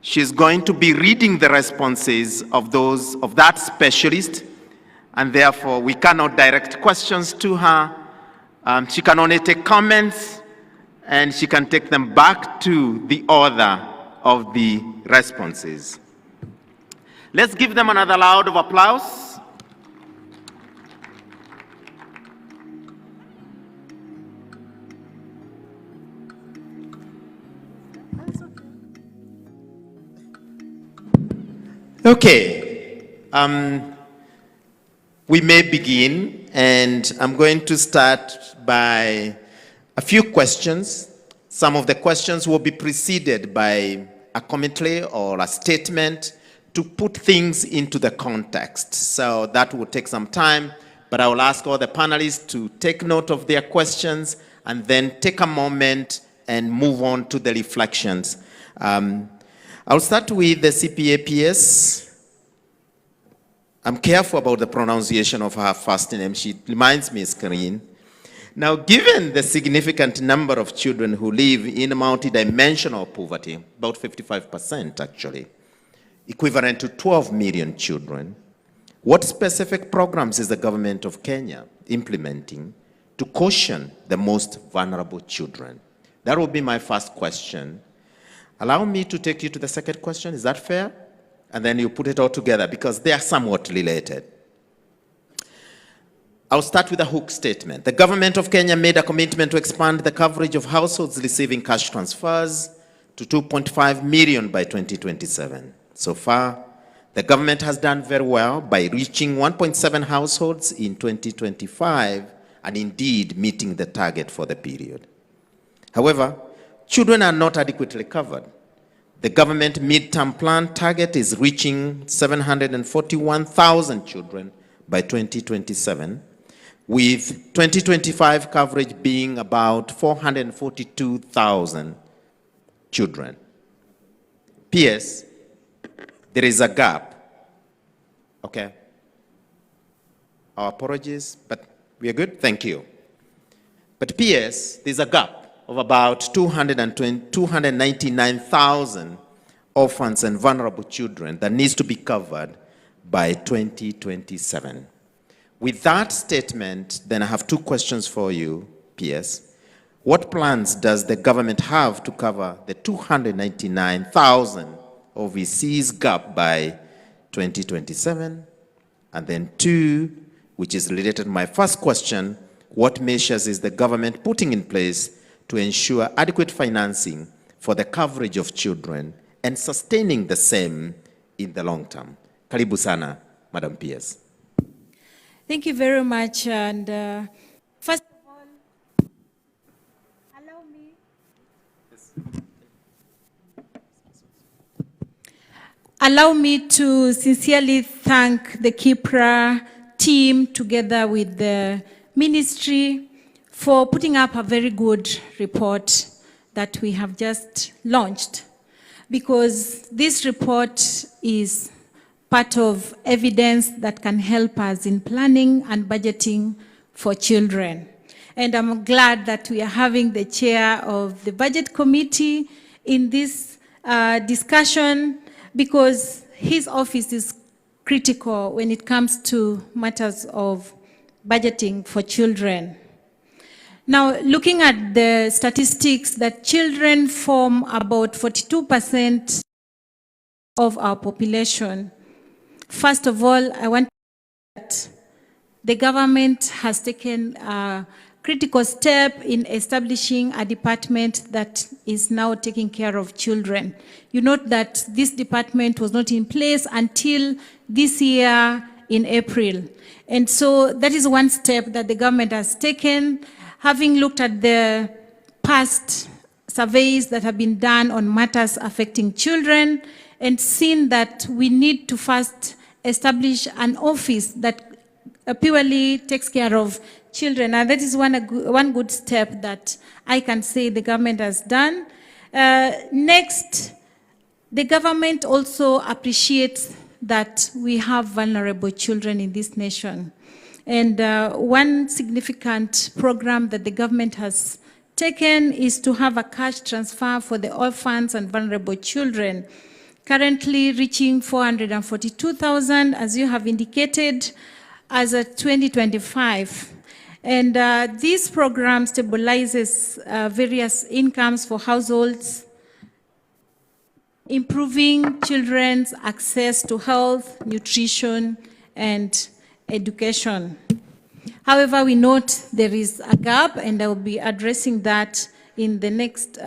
She's going to be reading the responses of that specialist, and therefore we cannot direct questions to her. She can only take comments, and she can take them back to the author of the responses. Let's give them another round of applause. Okay, we may begin, and I'm going to start by a few questions. Some of the questions will be preceded by a commentary or a statement to put things into the context. So that will take some time, but I will ask all the panelists to take note of their questions and then take a moment and move on to the reflections. I'll start with the CPAPS. I'm careful about the pronunciation of her first name. She reminds me, Screen. Now, given the significant number of children who live in multidimensional poverty, about 55% actually, equivalent to 12 million children, what specific programs is the government of Kenya implementing to caution the most vulnerable children? That will be my first question. Allow me to take you to the second question. Is that fair? And then you put it all together because they are somewhat related. I'll start with a hook statement. The government of Kenya made a commitment to expand the coverage of households receiving cash transfers to 2.5 million by 2027. So far, the government has done very well by reaching 1.7 households in 2025 and indeed meeting the target for the period. However, children are not adequately covered. The government midterm plan target is reaching 741,000 children by 2027, with 2025 coverage being about 442,000 children. P.S. There is a gap. Okay. Our apologies, but we are good? Thank you. But P.S. there's a gap of about 299,000 orphans and vulnerable children that needs to be covered by 2027. With that statement, then I have two questions for you, PS. What plans does the government have to cover the 299,000 overseas gap by 2027? And then two, which is related to my first question, what measures is the government putting in place to ensure adequate financing for the coverage of children and sustaining the same in the long term? Karibu sana, Madam PS. Thank you very much. And first of all, allow me to sincerely thank the KIPRA team together with the ministry for putting up a very good report that we have just launched, because this report is part of evidence that can help us in planning and budgeting for children. And I'm glad that we are having the chair of the budget committee in this discussion, because his office is critical when it comes to matters of budgeting for children. Now, looking at the statistics, that children form about 42% of our population. First of all, I want to say that the government has taken a critical step in establishing a department that is now taking care of children. You note that this department was not in place until this year in April. And so that is one step that the government has taken, having looked at the past surveys that have been done on matters affecting children and seen that we need to first establish an office that purely takes care of children. And that is one good step that I can say the government has done. Next, the government also appreciates that we have vulnerable children in this nation. And one significant program that the government has taken is to have a cash transfer for the orphans and vulnerable children, currently reaching 442,000, as you have indicated, as of 2025. And this program stabilizes various incomes for households, improving children's access to health, nutrition, and education. However, we note there is a gap, and I will be addressing that in the next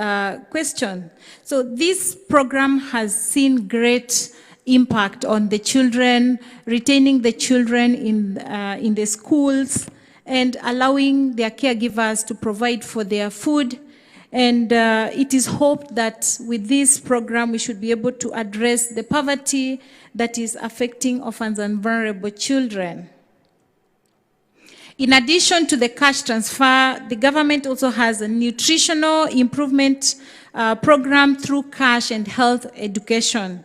question. So this program has seen great impact on the children, retaining the children in the schools, and allowing their caregivers to provide for their food. And it is hoped that with this program, we should be able to address the poverty that is affecting orphans and vulnerable children. In addition to the cash transfer, the government also has a nutritional improvement program through cash and health education.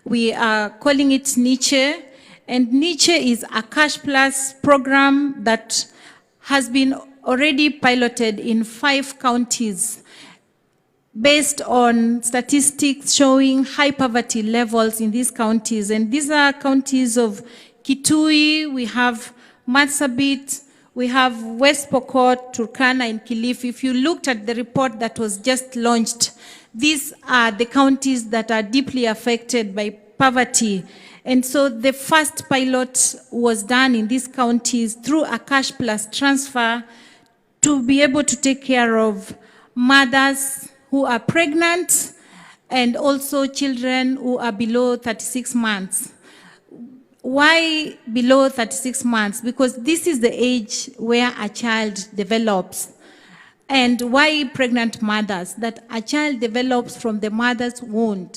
We are calling it Niche, and Niche is a cash plus program that has been already piloted in 5 counties based on statistics showing high poverty levels in these counties. And these are counties of Kitui, we have Marsabit, we have West Pokot, Turkana, and Kilifi. If you looked at the report that was just launched, these are the counties that are deeply affected by poverty. And so the first pilot was done in these counties through a cash plus transfer to be able to take care of mothers who are pregnant and also children who are below 36 months. Why below 36 months? Because this is the age where a child develops. And why pregnant mothers? That a child develops from the mother's womb.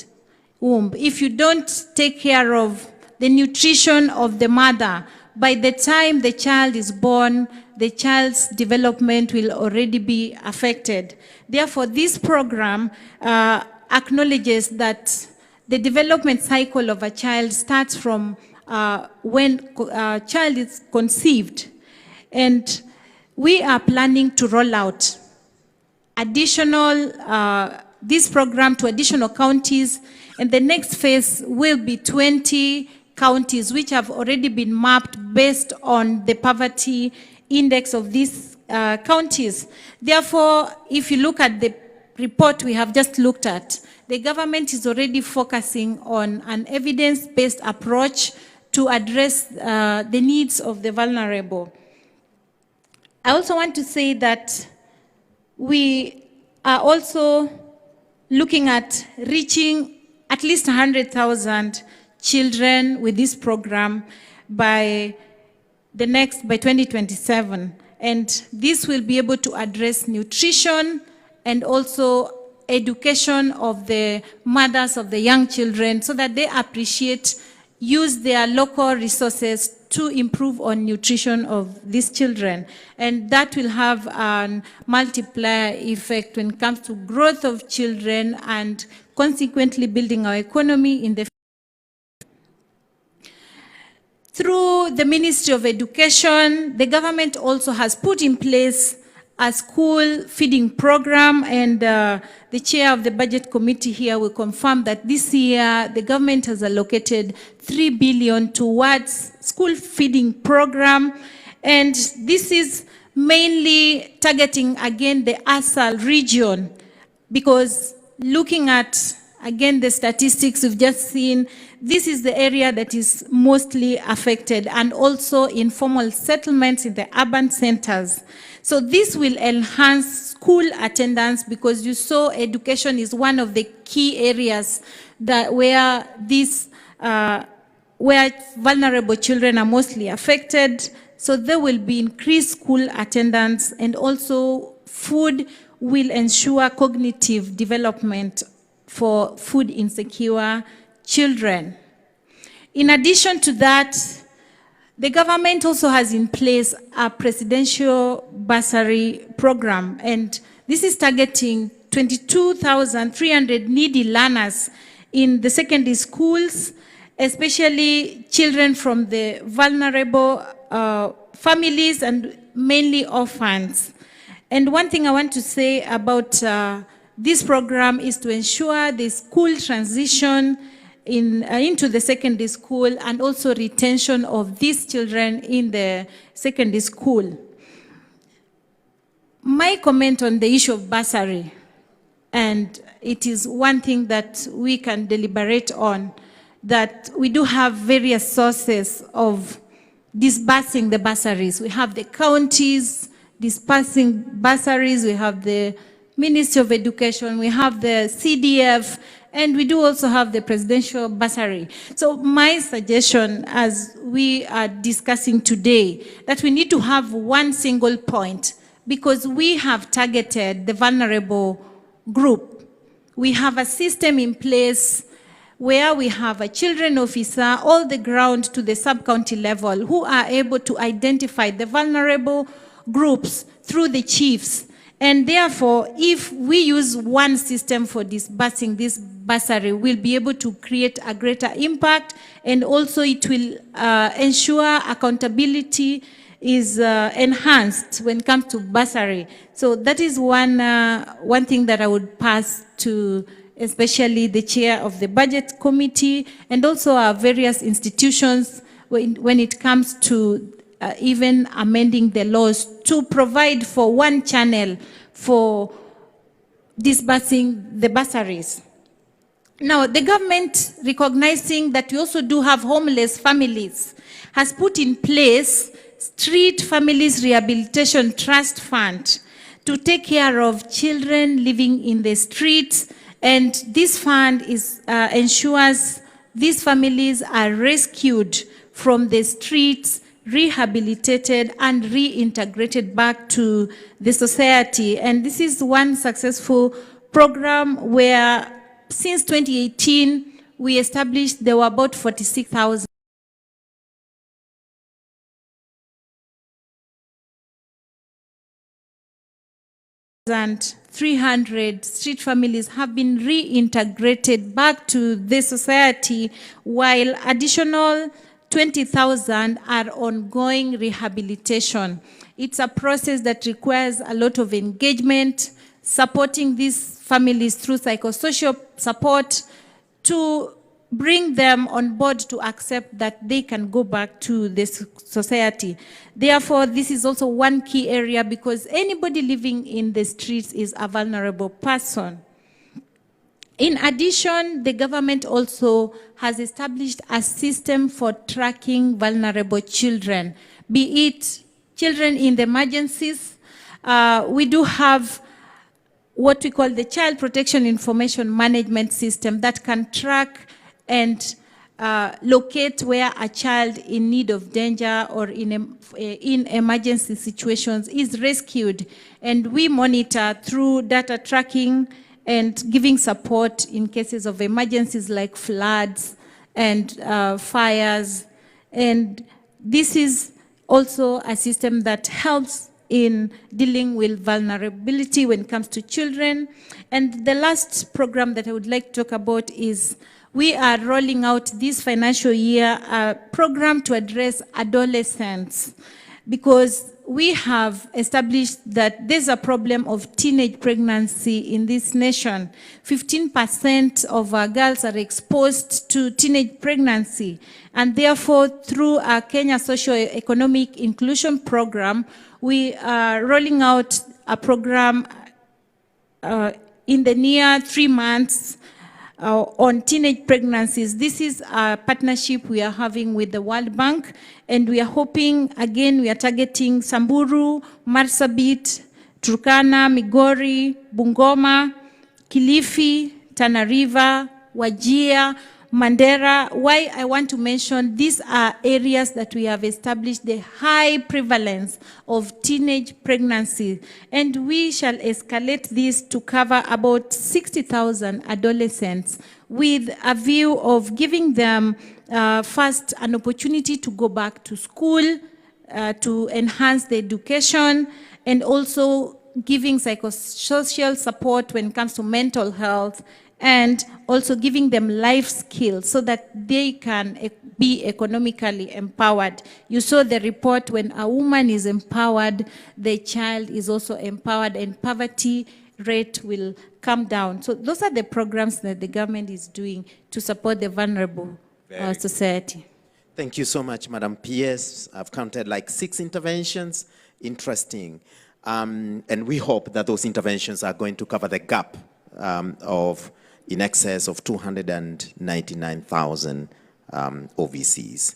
If you don't take care of the nutrition of the mother, by the time the child is born, the child's development will already be affected. Therefore, this program acknowledges that the development cycle of a child starts from when a child is conceived. And we are planning to roll out this program to additional counties, and the next phase will be 20 counties which have already been mapped based on the poverty index of these counties. Therefore, if you look at the report we have just looked at, the government is already focusing on an evidence-based approach to address the needs of the vulnerable. I also want to say that we are also looking at reaching at least 100,000 children with this program by 2027. And this will be able to address nutrition and also education of the mothers of the young children so that they use their local resources to improve on nutrition of these children. And that will have a multiplier effect when it comes to growth of children and consequently building our economy in the future. Through Through the Ministry of Education, the government also has put in place a school feeding program, and the chair of the budget committee here will confirm that this year the government has allocated 3 billion towards school feeding program, and this is mainly targeting again the ASAL region, because looking at again the statistics we've just seen, this is the area that is mostly affected, and also informal settlements in the urban centers. So this will enhance school attendance, because you saw education is one of the key areas that where vulnerable children are mostly affected. So there will be increased school attendance, and also food will ensure cognitive development for food insecure children. In addition to that, the government also has in place a presidential bursary program, and this is targeting 22,300 needy learners in the secondary schools, especially children from the vulnerable families and mainly orphans. And one thing I want to say about this program is to ensure the school transition into the secondary school, and also retention of these children in the secondary school. My comment on the issue of bursary, and it is one thing that we can deliberate on, that we do have various sources of disbursing the bursaries. We have the counties disbursing bursaries, we have the Ministry of Education, we have the CDF, and we do also have the presidential bursary. So my suggestion, as we are discussing today, that we need to have one single point, because we have targeted the vulnerable group. We have a system in place where we have a children officer all the ground to the sub-county level, who are able to identify the vulnerable groups through the chiefs. And therefore, if we use one system for disbursing this bursary, we'll be able to create a greater impact, and also it will ensure accountability is enhanced when it comes to bursary. So that is one thing that I would pass to especially the chair of the budget committee, and also our various institutions when it comes to even amending the laws to provide for one channel for disbursing the bursaries. Now, the government, recognizing that we also do have homeless families, has put in place Street Families Rehabilitation Trust Fund to take care of children living in the streets, and this fund ensures these families are rescued from the streets, rehabilitated and reintegrated back to the society. And this is one successful program where since 2018 we established there were about 46,000 300 street families have been reintegrated back to the society, while additional 20,000 are ongoing rehabilitation. It's a process that requires a lot of engagement, supporting these families through psychosocial support to bring them on board to accept that they can go back to this society. Therefore, this is also one key area, because anybody living in the streets is a vulnerable person. In addition, the government also has established a system for tracking vulnerable children, be it children in the emergencies. We do have what we call the Child Protection Information Management System that can track and locate where a child in need of danger or in emergency situations is rescued. And we monitor through data tracking and giving support in cases of emergencies like floods and fires. And this is also a system that helps in dealing with vulnerability when it comes to children. And the last program that I would like to talk about is we are rolling out this financial year a program to address adolescents, because we have established that there's a problem of teenage pregnancy in this nation. 15% of our girls are exposed to teenage pregnancy, and therefore through our Kenya Socio-Economic Inclusion Program, we are rolling out a program in the near 3 months on teenage pregnancies. This is a partnership we are having with the World Bank, and we are hoping, again, we are targeting Samburu, Marsabit, Turkana, Migori, Bungoma, Kilifi, Tana River, Wajir, Mandera. Why I want to mention these are areas that we have established the high prevalence of teenage pregnancy, and we shall escalate this to cover about 60,000 adolescents with a view of giving them first an opportunity to go back to school, to enhance their education, and also giving psychosocial support when it comes to mental health, and also giving them life skills so that they can be economically empowered. You saw the report, when a woman is empowered, the child is also empowered, and poverty rate will come down. So those are the programs that the government is doing to support the vulnerable society. Thank you so much, Madam PS. I've counted like 6 interventions. Interesting. And we hope that those interventions are going to cover the gap of in excess of 299,000 OVCs.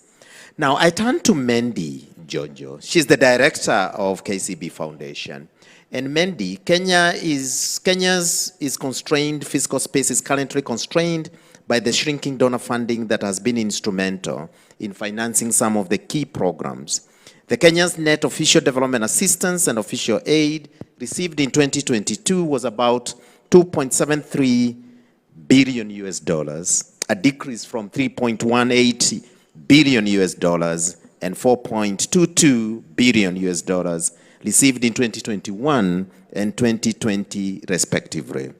Now, I turn to Mandy Jojo. She's the director of KCB Foundation. And Mandy, Kenya's constrained fiscal space is currently constrained by the shrinking donor funding that has been instrumental in financing some of the key programs. The Kenya's net official development assistance and official aid received in 2022 was about 2.73 billion US dollars, a decrease from 3.18 billion US dollars and 4.22 billion US dollars received in 2021 and 2020 respectively.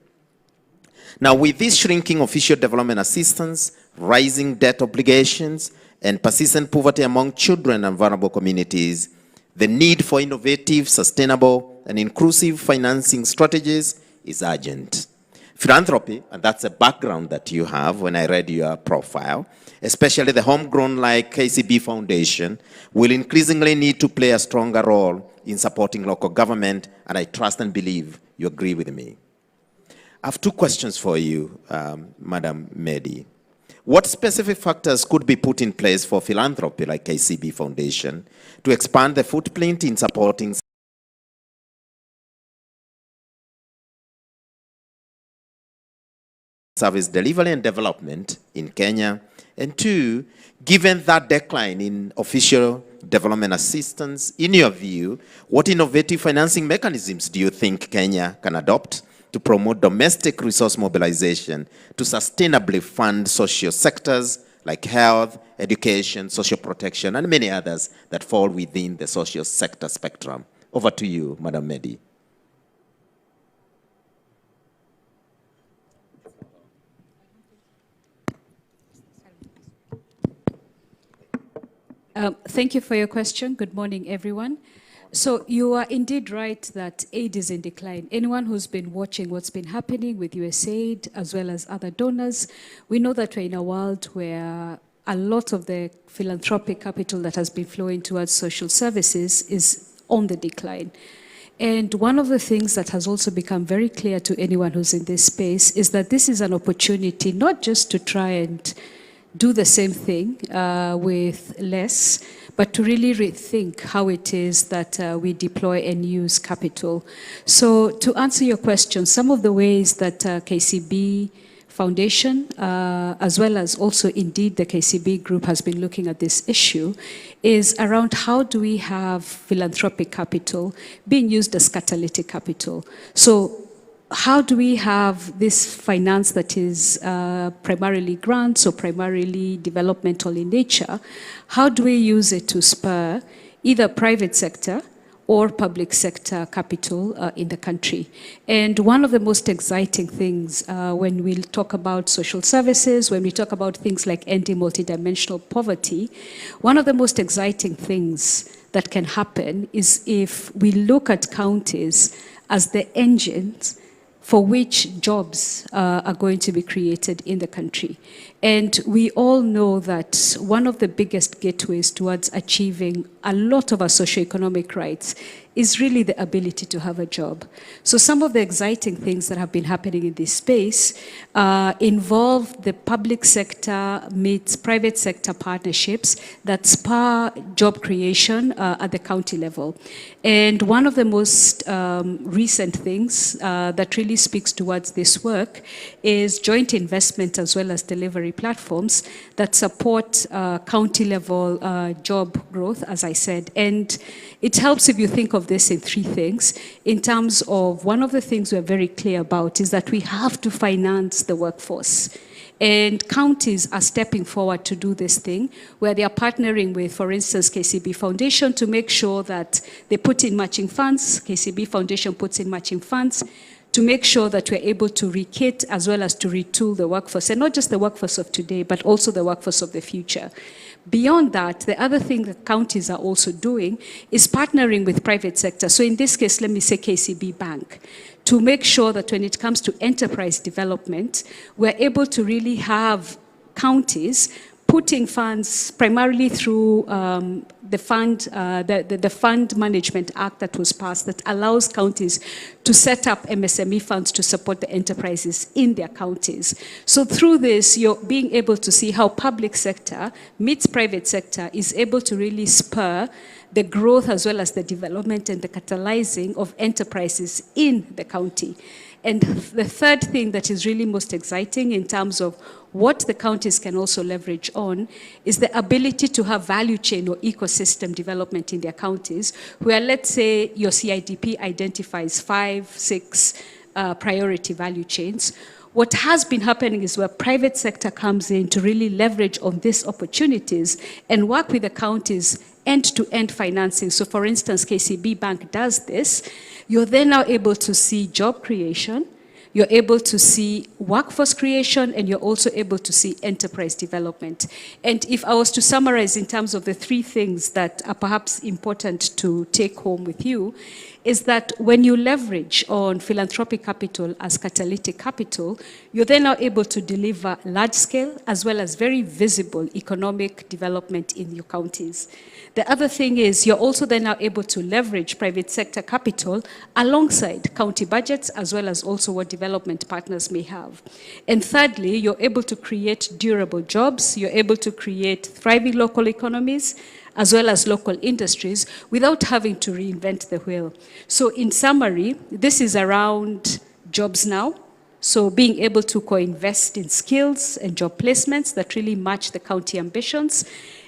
Now, with this shrinking official development assistance, rising debt obligations, and persistent poverty among children and vulnerable communities, the need for innovative, sustainable, and inclusive financing strategies is urgent. Philanthropy, and that's a background that you have when I read your profile, especially the homegrown like KCB Foundation, will increasingly need to play a stronger role in supporting local government, and I trust and believe you agree with me. I have 2 questions for you, Madam Medi. What specific factors could be put in place for philanthropy like KCB Foundation to expand the footprint in supporting service delivery and development in Kenya? And 2, given that decline in official development assistance, in your view, what innovative financing mechanisms do you think Kenya can adopt to promote domestic resource mobilization to sustainably fund social sectors like health, education, social protection, and many others that fall within the social sector spectrum? Over to you, Madam Medi. Thank you for your question. Good morning, everyone. So you are indeed right that aid is in decline. Anyone who's been watching what's been happening with USAID as well as other donors, we know that we're in a world where a lot of the philanthropic capital that has been flowing towards social services is on the decline. And one of the things that has also become very clear to anyone who's in this space is that this is an opportunity not just to try and do the same thing with less, but to really rethink how it is that we deploy and use capital. So to answer your question, some of the ways that KCB Foundation, as well as also indeed the KCB group has been looking at this issue, is around how do we have philanthropic capital being used as catalytic capital. So how do we have this finance that is primarily grants or primarily developmental in nature? How do we use it to spur either private sector or public sector capital in the country. And one of the most exciting things when we talk about social services, when we talk about things like ending multidimensional poverty, one of the most exciting things that can happen is if we look at counties as the engines for which jobs are going to be created in the country. And we all know that one of the biggest gateways towards achieving a lot of our socioeconomic rights is really the ability to have a job. So some of the exciting things that have been happening in this space involve the public sector meets private sector partnerships that spur job creation at the county level. And one of the most recent things that really speaks towards this work is joint investment as well as delivery platforms that support county level job growth, as I said. And it helps if you think of this in three things. In terms of, one of the things we're very clear about is that we have to finance the workforce. And counties are stepping forward to do this thing, where they are partnering with, for instance, KCB Foundation to make sure that they put in matching funds. KCB Foundation puts in matching funds to make sure that we're able to rekit as well as to retool the workforce, and not just the workforce of today, but also the workforce of the future. Beyond that, the other thing that counties are also doing is partnering with private sector. So in this case, let me say KCB Bank, to make sure that when it comes to enterprise development, we're able to really have counties putting funds primarily through the Fund Management Act that was passed that allows counties to set up MSME funds to support the enterprises in their counties. So through this, you're being able to see how public sector meets private sector is able to really spur the growth as well as the development and the catalyzing of enterprises in the county. And the third thing that is really most exciting in terms of what the counties can also leverage on is the ability to have value chain or ecosystem development in their counties, where, let's say, your CIDP identifies 5, 6 priority value chains. What has been happening is where private sector comes in to really leverage on these opportunities and work with the counties end-to-end financing. So for instance, KCB Bank does this. You're then now able to see job creation, you're able to see workforce creation, and you're also able to see enterprise development. And if I was to summarize in terms of the three things that are perhaps important to take home with you, is that when you leverage on philanthropic capital as catalytic capital, you're then now able to deliver large scale as well as very visible economic development in your counties. The other thing is you're also then now able to leverage private sector capital alongside county budgets as well as also what development partners may have. And thirdly, you're able to create durable jobs, you're able to create thriving local economies, as well as local industries, without having to reinvent the wheel. So in summary, this is around jobs now. So being able to co-invest in skills and job placements that really match the county ambitions.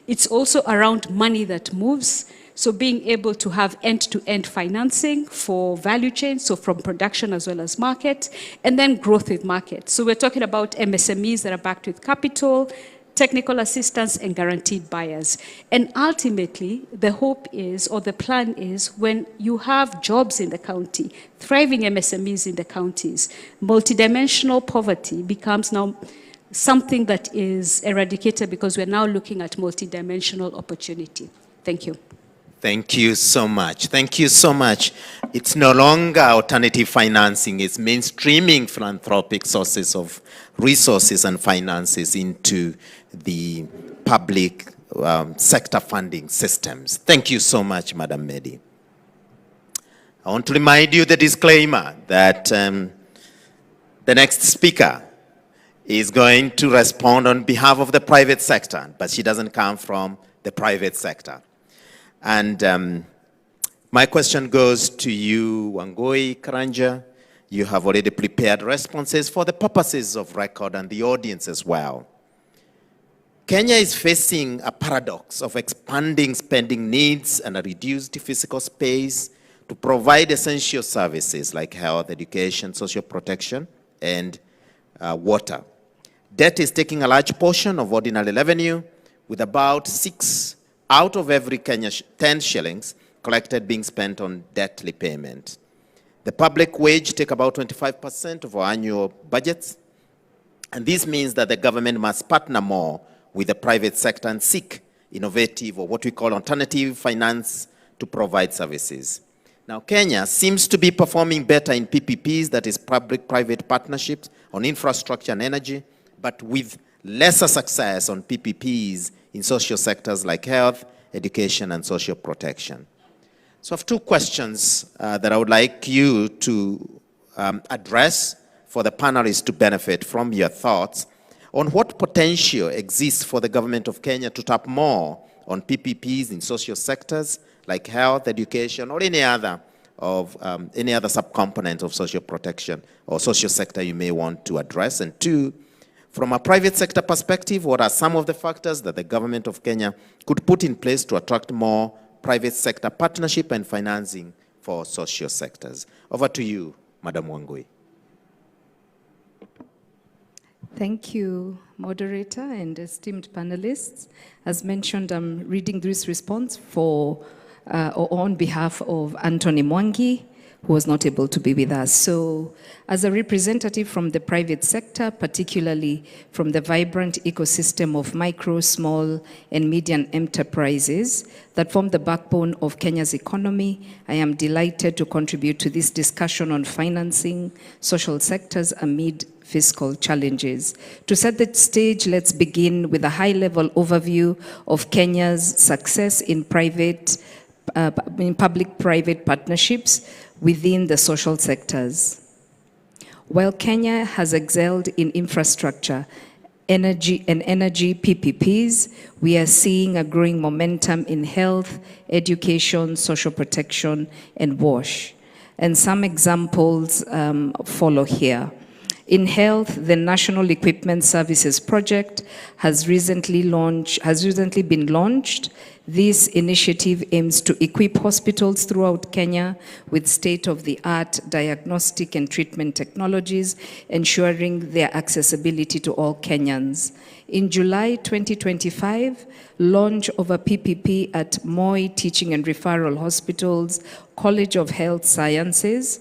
It's also around money that moves. So being able to have end-to-end financing for value chains, so from production as well as market, and then growth with market. So we're talking about MSMEs that are backed with capital, technical assistance, and guaranteed buyers. And ultimately, the hope is, or the plan is, when you have jobs in the county, thriving MSMEs in the counties, multidimensional poverty becomes now something that is eradicated because we're now looking at multidimensional opportunity. Thank you. Thank you so much. Thank you so much. It's no longer alternative financing, it's mainstreaming philanthropic sources of resources and finances into the public sector funding systems. Thank you so much, Madam Medi. I want to remind you the disclaimer that the next speaker is going to respond on behalf of the private sector, but she doesn't come from the private sector. And my question goes to you, Wangui Karanja. You have already prepared responses for the purposes of record and the audience as well. Kenya is facing a paradox of expanding spending needs and a reduced physical space to provide essential services like health, education, social protection, and water. Debt is taking a large portion of ordinary revenue, with about 6 out of every 10 shillings collected being spent on debt repayment. The public wage take about 25% of our annual budgets, and this means that the government must partner more with the private sector and seek innovative, or what we call alternative finance, to provide services. Now, Kenya seems to be performing better in PPPs, that is public-private partnerships on infrastructure and energy, but with lesser success on PPPs in social sectors like health, education, and social protection. So I have two questions that I would like you to address for the panelists to benefit from your thoughts on what potential exists for the government of Kenya to tap more on PPPs in social sectors like health, education, or any other subcomponent of social protection or social sector you may want to address. And two, from a private sector perspective, what are some of the factors that the government of Kenya could put in place to attract more private sector partnership and financing for social sectors? Over to you, Madam Wangui. Thank you, moderator and esteemed panelists. As mentioned, I'm reading this response on behalf of Anthony Mwangi, who was not able to be with us. So, as a representative from the private sector, particularly from the vibrant ecosystem of micro, small, and medium enterprises that form the backbone of Kenya's economy, I am delighted to contribute to this discussion on financing social sectors amid fiscal challenges. To set the stage, let's begin with a high-level overview of Kenya's success in public-private partnerships within the social sectors. While Kenya has excelled in infrastructure, energy PPPs, we are seeing a growing momentum in health, education, social protection, and WASH. And some examples follow here. In health, the National Equipment Services Project has recently been launched. This initiative aims to equip hospitals throughout Kenya with state-of-the-art diagnostic and treatment technologies, ensuring their accessibility to all Kenyans. In July 2025, launch of a PPP at Moi Teaching and Referral Hospital's College of Health Sciences,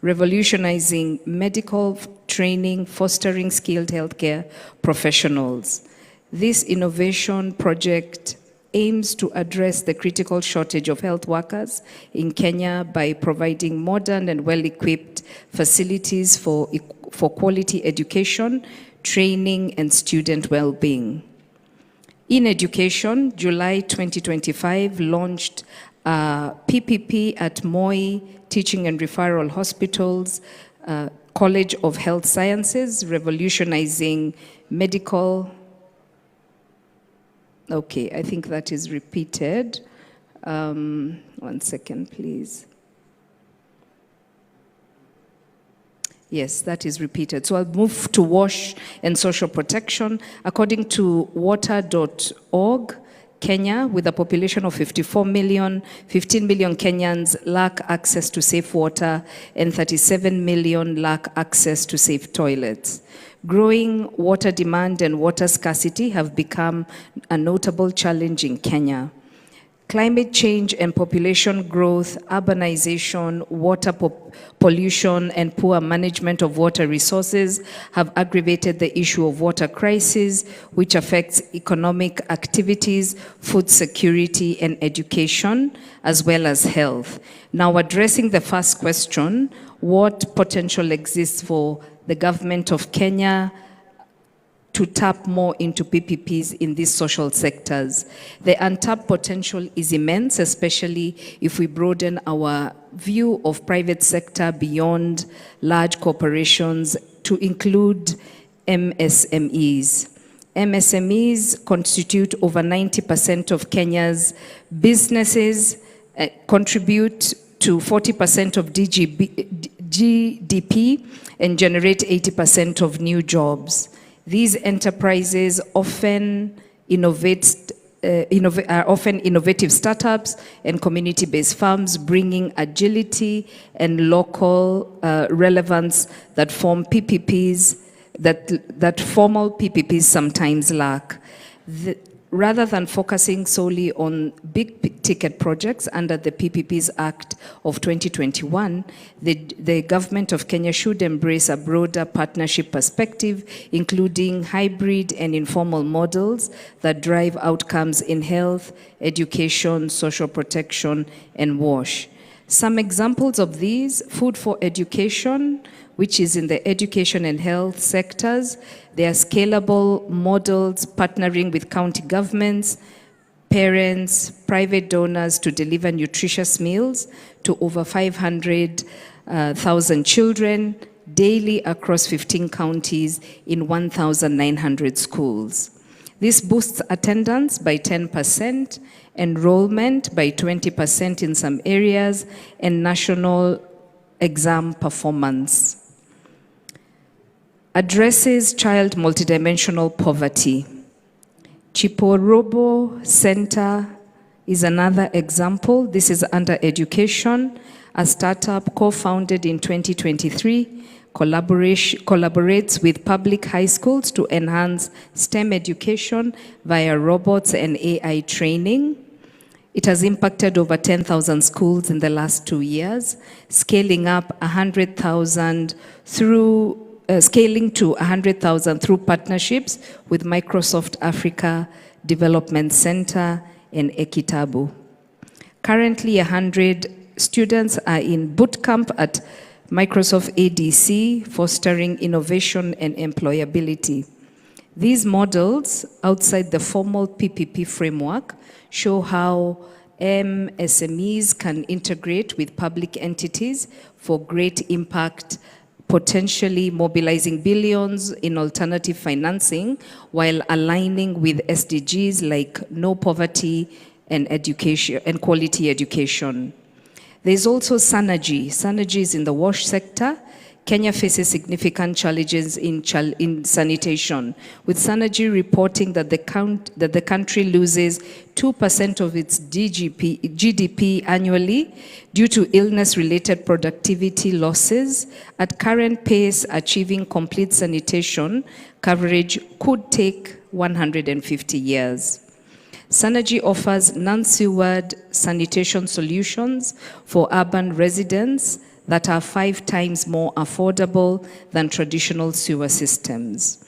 revolutionizing medical training, fostering skilled healthcare professionals. This innovation project aims to address the critical shortage of health workers in Kenya by providing modern and well-equipped facilities for quality education, training, and student well-being. In education, July 2025 launched a PPP at Moi Teaching and Referral Hospital's College of Health Sciences, revolutionizing medical. Okay, I think that is repeated. 1 second, please. Yes, that is repeated. So I'll move to WASH and social protection. According to water.org, Kenya, with a population of 54 million, 15 million Kenyans lack access to safe water and 37 million lack access to safe toilets. Growing water demand and water scarcity have become a notable challenge in Kenya. Climate change and population growth, urbanization, water pollution, and poor management of water resources have aggravated the issue of water crisis, which affects economic activities, food security, and education, as well as health. Now, addressing the first question, what potential exists for the government of Kenya to tap more into PPPs in these social sectors? The untapped potential is immense, especially if we broaden our view of private sector beyond large corporations to include MSMEs. MSMEs constitute over 90% of Kenya's businesses, contribute to 40% of GDP, and generate 80% of new jobs. These enterprises are often innovative startups and community-based firms, bringing agility and local relevance that formal PPPs sometimes lack. Rather than focusing solely on big ticket projects under the PPPs Act of 2021, the government of Kenya should embrace a broader partnership perspective, including hybrid and informal models that drive outcomes in health, education, social protection, and WASH. Some examples of these: food for education, which is in the education and health sectors. There are scalable models partnering with county governments, parents, private donors to deliver nutritious meals to over 500,000 children daily across 15 counties in 1,900 schools. This boosts attendance by 10%, enrollment by 20% in some areas, and national exam performance. Addresses child multidimensional poverty. Chiporobo Center is another example. This is under education, a startup co-founded in 2023, collaborates with public high schools to enhance STEM education via robots and AI training. It has impacted over 10,000 schools in the last 2 years, scaling up 100,000 through scaling to 100,000 through partnerships with Microsoft Africa Development Center and Ekitabu. Currently, 100 students are in boot camp at Microsoft ADC, fostering innovation and employability. These models, outside the formal PPP framework, show how MSMEs can integrate with public entities for great impact, potentially mobilizing billions in alternative financing while aligning with SDGs like no poverty and education and quality education. There's also Synergy. Synergy is in the WASH sector. Kenya faces significant challenges in sanitation, with Synergy reporting that the country loses 2% of its GDP annually due to illness-related productivity losses. At current pace, achieving complete sanitation coverage could take 150 years. Synergy offers non-sewered sanitation solutions for urban residents that are 5 times more affordable than traditional sewer systems.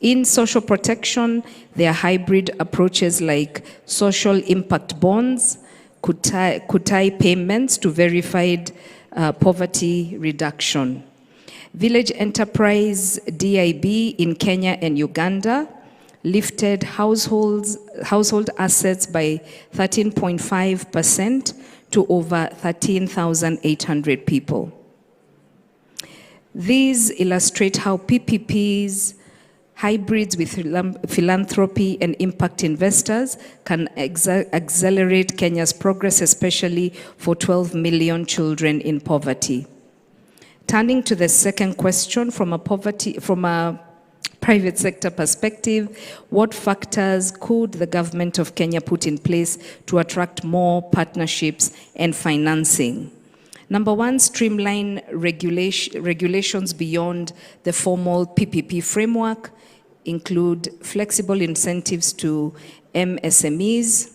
In social protection, there are hybrid approaches like social impact bonds, kutai payments to verified poverty reduction. Village Enterprise DIB in Kenya and Uganda lifted household assets by 13.5% to over 13,800 people. These illustrate how PPPs, hybrids with philanthropy and impact investors can accelerate Kenya's progress, especially for 12 million children in poverty. Turning to the second question, from a private sector perspective, what factors could the government of Kenya put in place to attract more partnerships and financing? Number one, streamline regulations beyond the formal PPP framework, include flexible incentives to MSMEs.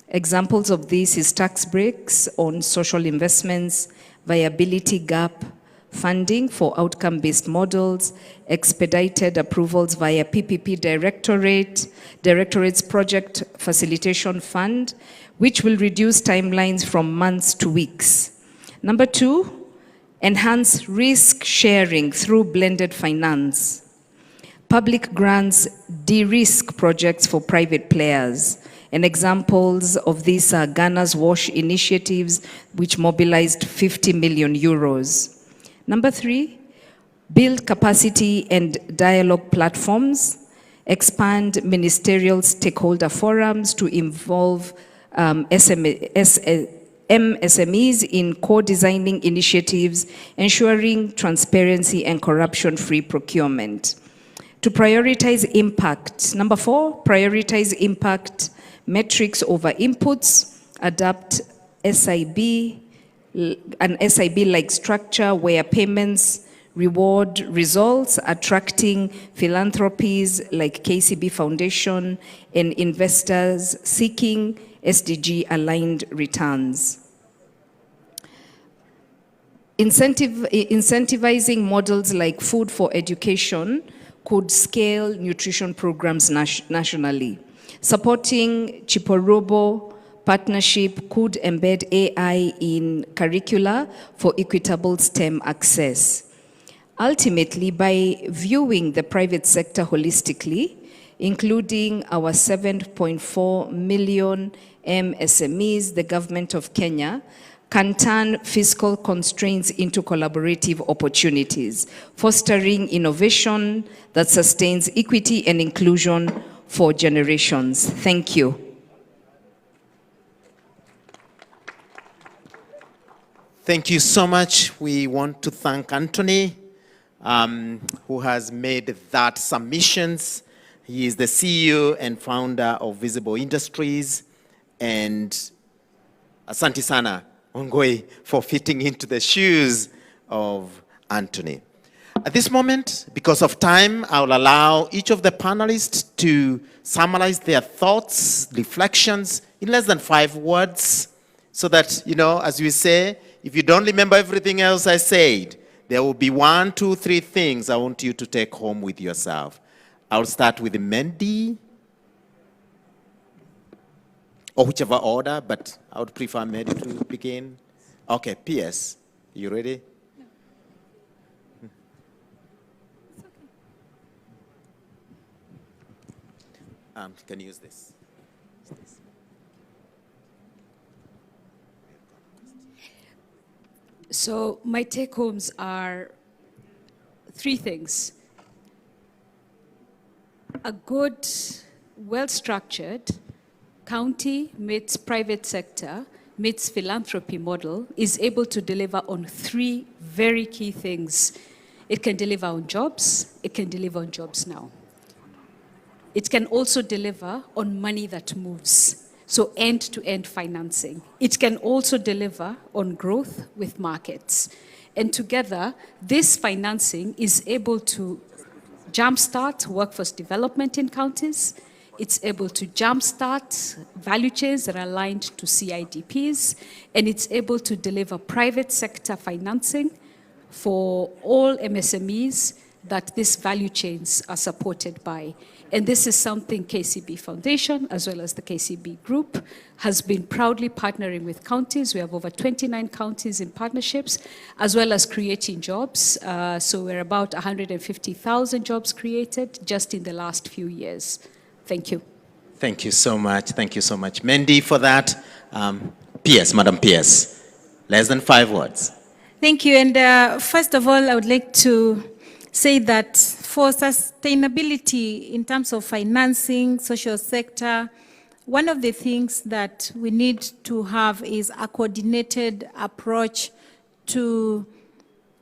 Examples of this is tax breaks on social investments, viability gap funding for outcome-based models, expedited approvals via PPP Directorate's Project Facilitation Fund, which will reduce timelines from months to weeks. Number two, enhance risk sharing through blended finance. Public grants de-risk projects for private players. And examples of these are Ghana's WASH initiatives, which mobilized 50 million euros. Number three, build capacity and dialogue platforms, expand ministerial stakeholder forums to involve MSMEs in co-designing initiatives, ensuring transparency and corruption-free procurement. To prioritize impact. Number four, prioritize impact metrics over inputs, adapt SIB, an SIB-like structure where payments reward results, attracting philanthropies like KCB Foundation and investors seeking SDG-aligned returns. Incentivizing models like food for education could scale nutrition programs nationally. Supporting Chiporobo partnership could embed AI in curricula for equitable STEM access. Ultimately, by viewing the private sector holistically, including our 7.4 million MSMEs, the government of Kenya can turn fiscal constraints into collaborative opportunities, fostering innovation that sustains equity and inclusion for generations. Thank you. Thank you so much. We want to thank Anthony, who has made that submissions. He is the CEO and founder of Visible Industries, and asante sana, Ongoi, for fitting into the shoes of Anthony. At this moment, because of time, I will allow each of the panelists to summarize their thoughts, reflections in less than 5 words, so that, you know, as we say, if you don't remember everything else I said, there will be 1, 2, 3 things I want you to take home with yourself. I'll start with Mendy, or whichever order, but I would prefer Mendy to begin. Okay, PS, you ready? Can you use this? So my take-homes are 3 things. A good, well-structured county meets private sector meets philanthropy model is able to deliver on 3 very key things. It can deliver on jobs. It can deliver on jobs now. It can also deliver on money that moves, so end-to-end financing. It can also deliver on growth with markets. And together, this financing is able to jumpstart workforce development in counties. It's able to jumpstart value chains that are aligned to CIDPs, and it's able to deliver private sector financing for all MSMEs that these value chains are supported by. And this is something KCB Foundation, as well as the KCB Group, has been proudly partnering with counties. We have over 29 counties in partnerships, as well as creating jobs. So we're about 150,000 jobs created just in the last few years. Thank you. Thank you so much. Thank you so much, Mendy, for that. PS, Madam PS, less than 5 words. Thank you. And first of all, I would like to say that for sustainability in terms of financing, social sector, one of the things that we need to have is a coordinated approach to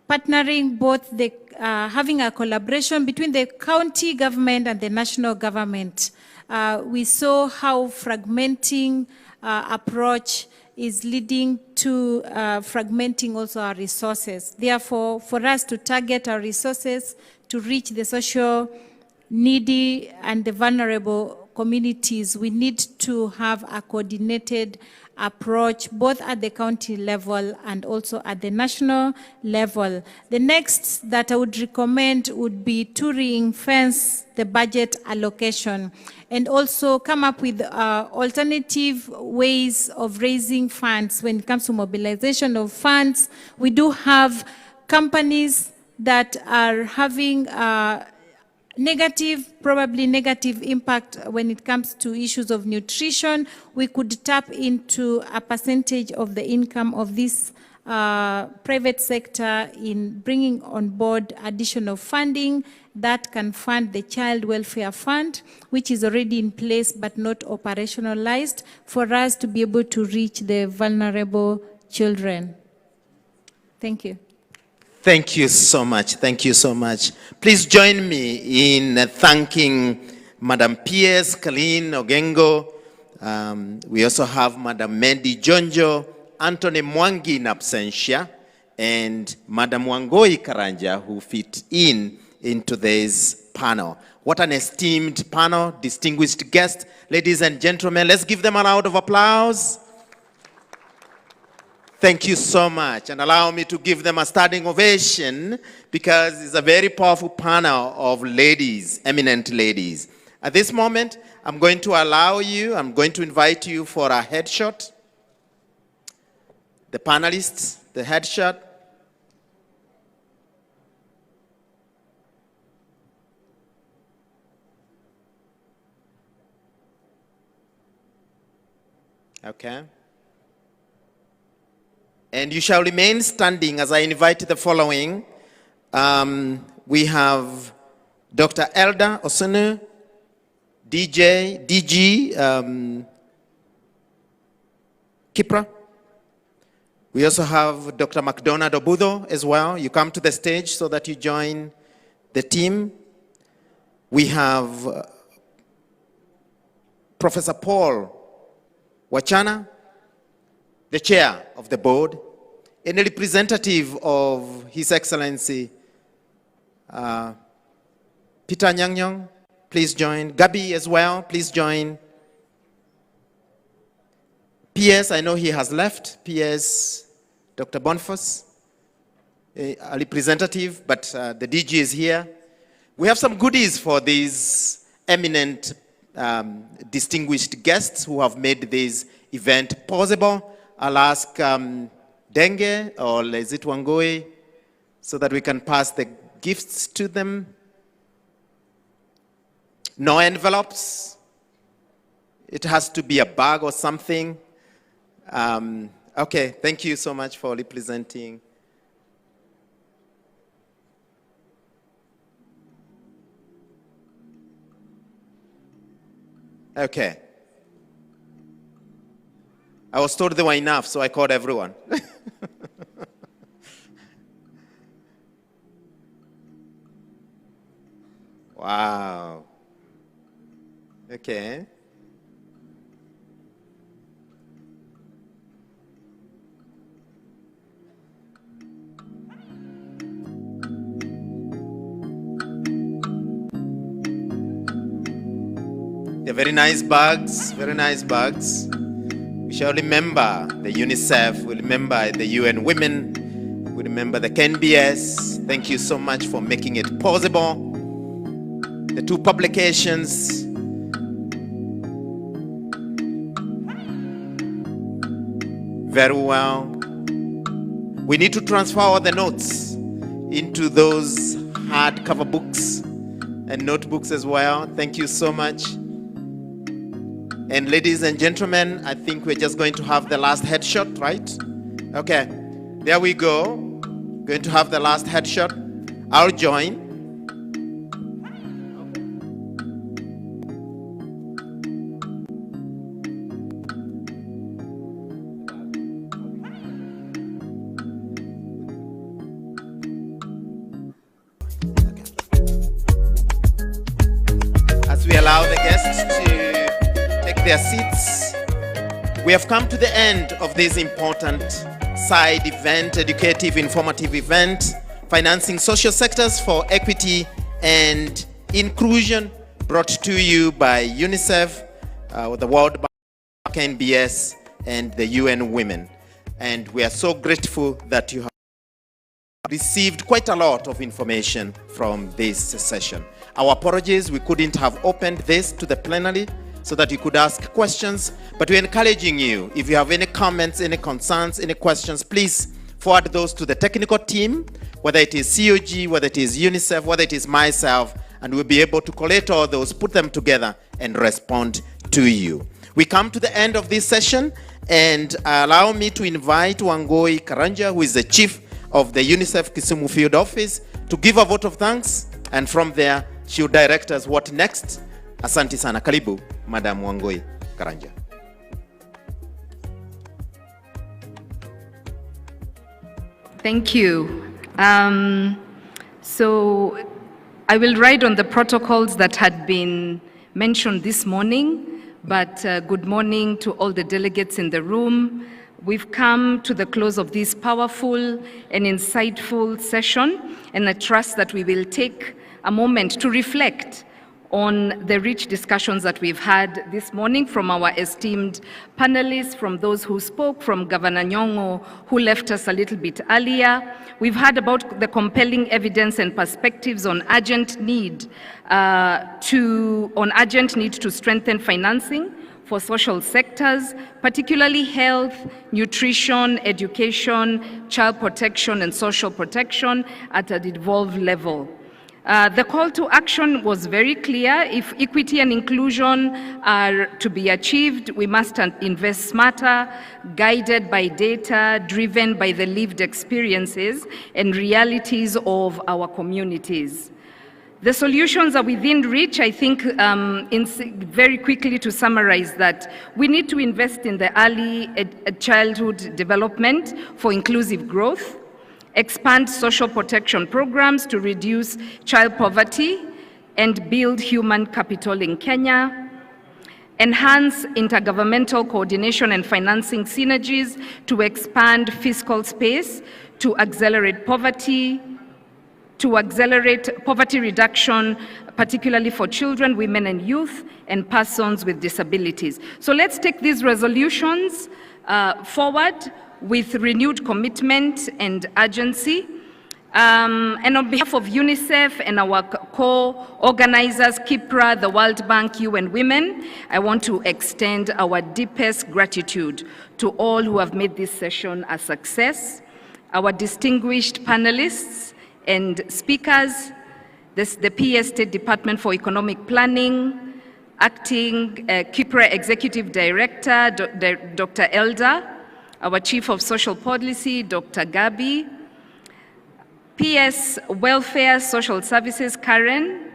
partnering both the, having a collaboration between the county government and the national government. We saw how fragmenting approach is leading to fragmenting also our resources. Therefore, for us to target our resources to reach the social needy and the vulnerable communities, we need to have a coordinated approach both at the county level and also at the national level. The next that I would recommend would be to ring-fence the budget allocation and also come up with alternative ways of raising funds when it comes to mobilization of funds. We do have companies that are having probably negative impact when it comes to issues of nutrition. We could tap into a percentage of the income of this private sector in bringing on board additional funding that can fund the Child Welfare Fund, which is already in place but not operationalized, for us to be able to reach the vulnerable children. Thank you. Thank you so much. Thank you so much. Please join me in thanking Madam P.S. Colleen Ogengo. We also have Madam Mendy Jonjo, Anthony Mwangi in absentia, and Madam Wangui Karanja, who fit into this panel. What an esteemed panel, distinguished guests. Ladies and gentlemen, let's give them a round of applause. Thank you so much, and allow me to give them a standing ovation because it's a very powerful panel of ladies, eminent ladies. At this moment, I'm going to invite you for a headshot. The panelists, the headshot. Okay. And you shall remain standing as I invite the following. We have Dr. Elda Osunu, DG Kipra. We also have Dr. McDonald Obudo as well. You come to the stage so that you join the team. We have Professor Paul Wachana, the chair of the board, and a representative of His Excellency Peter Nyangnyong, please join. Gabi as well, please join. PS, I know he has left. PS, Dr. Boniface, a representative, but the DG is here. We have some goodies for these eminent, distinguished guests who have made this event possible. I'll ask Denge or is it Wangui so that we can pass the gifts to them. No envelopes. It has to be a bag or something. Okay, thank you so much for representing. Okay. I was told they were enough, so I called everyone. Wow. Okay. They're very nice bags, very nice bags. We shall remember the UNICEF, we remember the UN Women, we remember the KNBS. Thank you so much for making it possible. The two publications. Very well. We need to transfer all the notes into those hardcover books and notebooks as well. Thank you so much. And ladies and gentlemen, I think we're just going to have the last headshot, right? Okay, there we go. Going to have the last headshot. I'll join. As we allow the guests to their seats, we have come to the end of this important side event, educative, informative event, financing social sectors for equity and inclusion, brought to you by UNICEF, the World Bank, KNBS, and the UN Women. And we are so grateful that you have received quite a lot of information from this session. Our apologies, we couldn't have opened this to the plenary so that you could ask questions, but we're encouraging you, if you have any comments, any concerns, any questions, please forward those to the technical team, whether it is COG, whether it is UNICEF, whether it is myself, and we'll be able to collate all those, put them together, and respond to you. We come to the end of this session, and allow me to invite Wangui Karanja, who is the chief of the UNICEF Kisumu Field Office, to give a vote of thanks, and from there, she'll direct us what next. Asante sana. Karibu, Madam Wangui Karanja. Thank you. So I will ride on the protocols that had been mentioned this morning, but good morning to all the delegates in the room. We've come to the close of this powerful and insightful session, and I trust that we will take a moment to reflect on the rich discussions that we've had this morning from our esteemed panelists, from those who spoke, from Governor Nyong'o, who left us a little bit earlier. We've heard about the compelling evidence and perspectives on urgent need to strengthen financing for social sectors, particularly health, nutrition, education, child protection, and social protection at a devolved level. The call to action was very clear. If equity and inclusion are to be achieved, we must invest smarter, guided by data, driven by the lived experiences and realities of our communities. The solutions are within reach. I think very quickly to summarize that, we need to invest in the early childhood development for inclusive growth, expand social protection programs to reduce child poverty and build human capital in Kenya, enhance intergovernmental coordination and financing synergies to expand fiscal space to accelerate poverty reduction, particularly for children, women and youth, and persons with disabilities. So let's take these resolutions forward with renewed commitment and urgency. And on behalf of UNICEF and our co-organizers, KIPRA, the World Bank, UN Women, I want to extend our deepest gratitude to all who have made this session a success, our distinguished panelists and speakers, the PA State Department for Economic Planning, Acting KIPRA Executive Director, Dr. Elder, our Chief of Social Policy, Dr. Gabi, PS Welfare Social Services, Karen,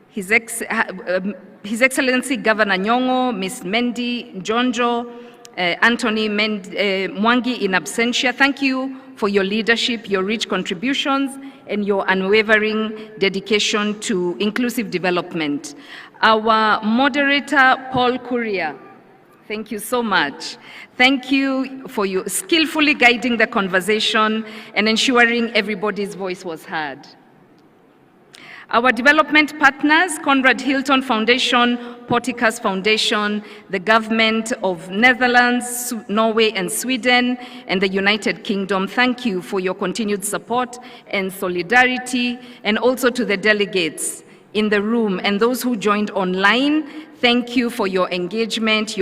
His Excellency Governor Nyong'o, Ms. Mendi Njonjo, Anthony Mwangi in absentia. Thank you for your leadership, your rich contributions, and your unwavering dedication to inclusive development. Our moderator, Paul Kuria, thank you so much. Thank you for you skillfully guiding the conversation and ensuring everybody's voice was heard. Our development partners, Conrad Hilton Foundation, Porticus Foundation, the government of Netherlands, Norway, and Sweden, and the United Kingdom, thank you for your continued support and solidarity, and also to the delegates in the room and those who joined online. Thank you for your engagement,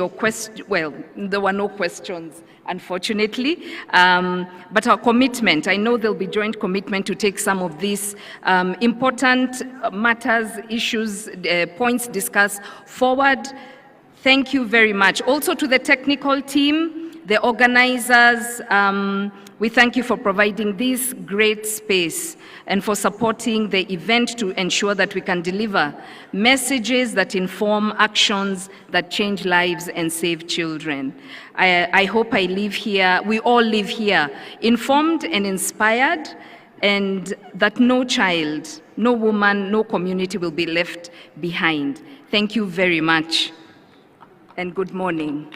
well, there were no questions, unfortunately, but our commitment, I know there'll be joint commitment to take some of these important matters, issues, points discussed forward. Thank you very much. Also to the technical team, the organizers, we thank you for providing this great space and for supporting the event to ensure that we can deliver messages that inform actions that change lives and save children. I hope we all live here informed and inspired, and that no child, no woman, no community will be left behind. Thank you very much, and good morning.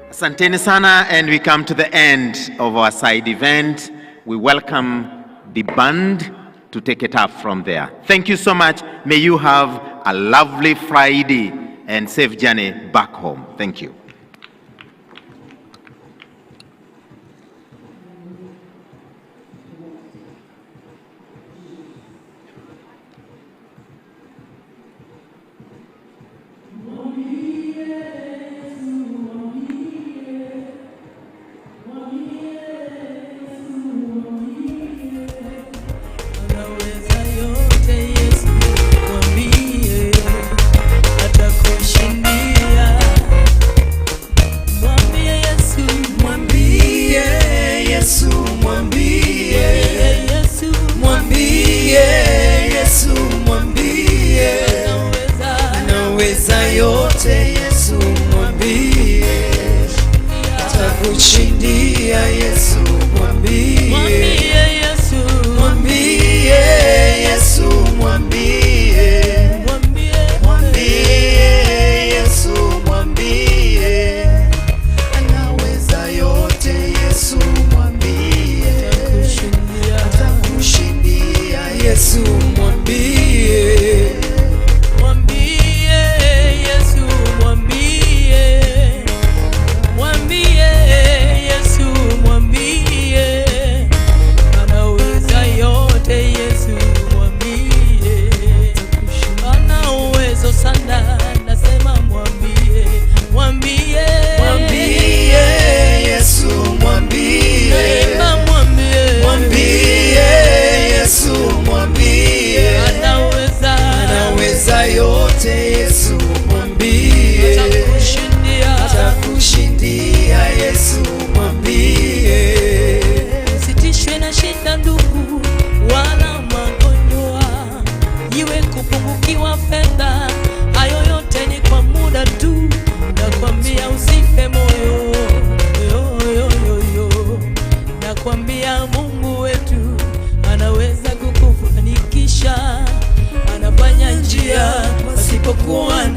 Asanteni sana, and we come to the end of our side event. We welcome the band to take it up from there. Thank you so much. May you have a lovely Friday and safe journey back home. Thank you.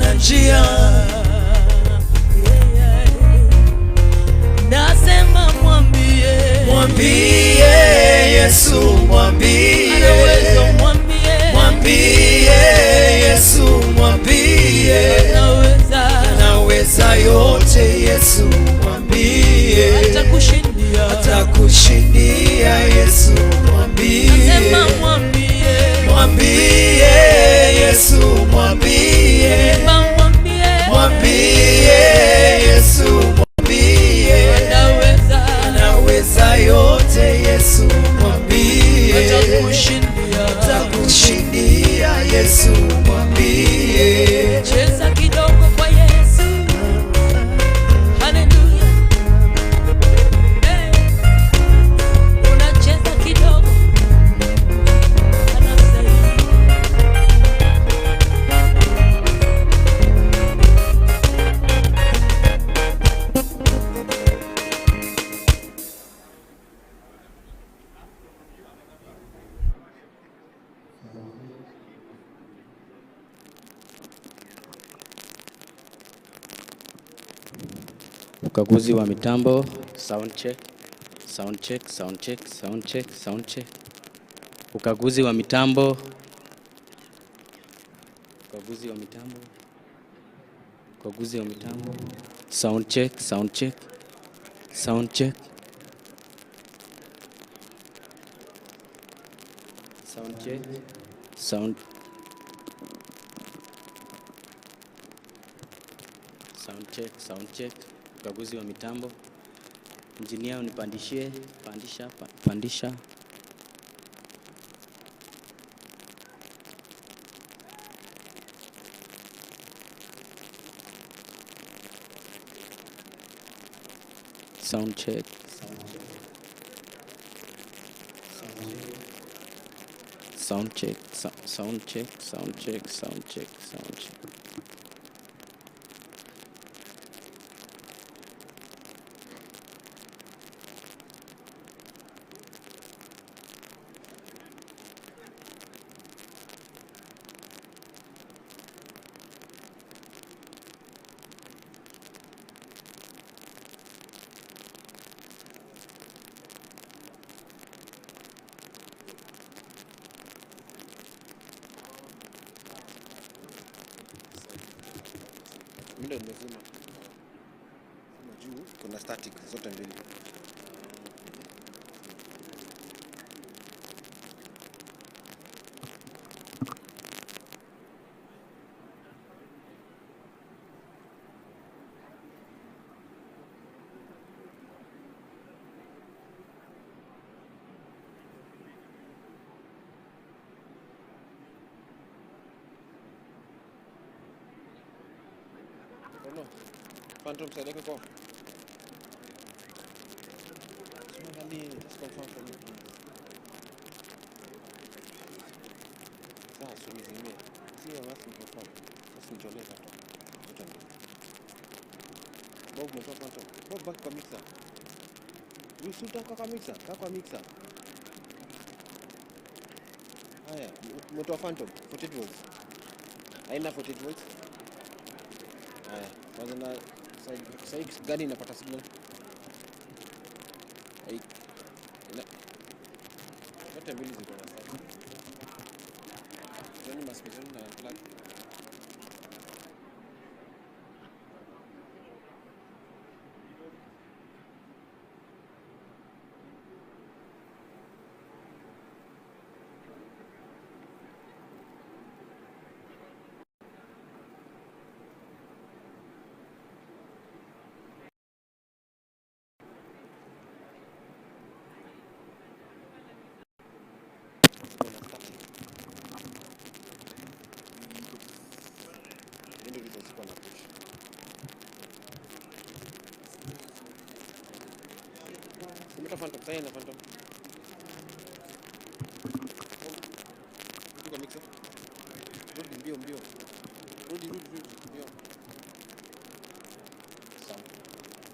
hana njia. Nasema mwambie, mwambie Yesu, mwambie, anaweza, mwambie, mwambie Yesu, mwambie, anaweza yote Yesu, mwambie, atakushindia Yesu, mwambie, nasema mwambie, mwambie Yesu, mwambie, mwambie Yesu, mwambie, anaweza yote Yesu, mwambie, atakushindia Yesu, mwambie. Cheza kidogo kwa Yesu. Hallelujah. Hey. Unacheza kidogo. Anastahili. Ukaguzi wa mitambo, sound check, sound check, sound check, sound check, sound check. Ukaguzi wa mitambo, ukaguzi wa mitambo, ukaguzi wa mitambo, sound check, sound check, sound check, sound check, sound, sound check, sound check. Ukaguzi wa mitambo. Engineer unipandishie, pandisha, pandisha. Sound check. Sound check. Sound check. Sound check. Sound check. Sound check. Ndio nimezima. Juu kuna static zote mbili. Phantom side yako kwa. Angalia, just confirm for me. Sasa sumizime. Sio basi confirm. Sasa njoleza tu. Bob mtoka Phantom. Bob back kwa mixer. Usuta kwa mixer, kwa mixer. Haya, mtoka Phantom 48 volts. Haina 48 volts. Haya, kwanza na sasa gani inapata signal? Hai. Zote mbili ziko na sawa. Zeni maspecon na plug. Phantom, saya na Phantom. Tuka mixer. Rudi mbio. Rudi mbio.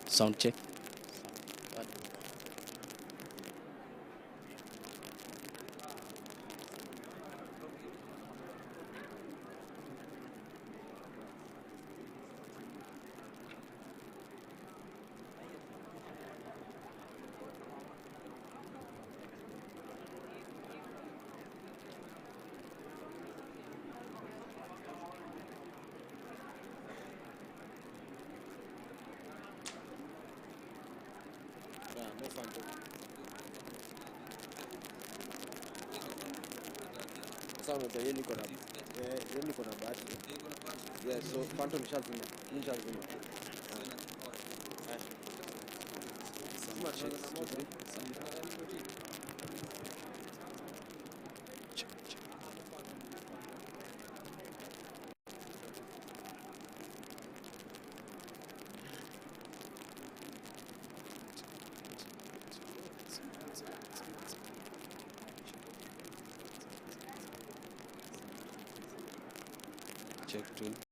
Sound check. No phantom. Sasa unajua yeye niko na bahati. Yes, so phantom nishazima. Check 2.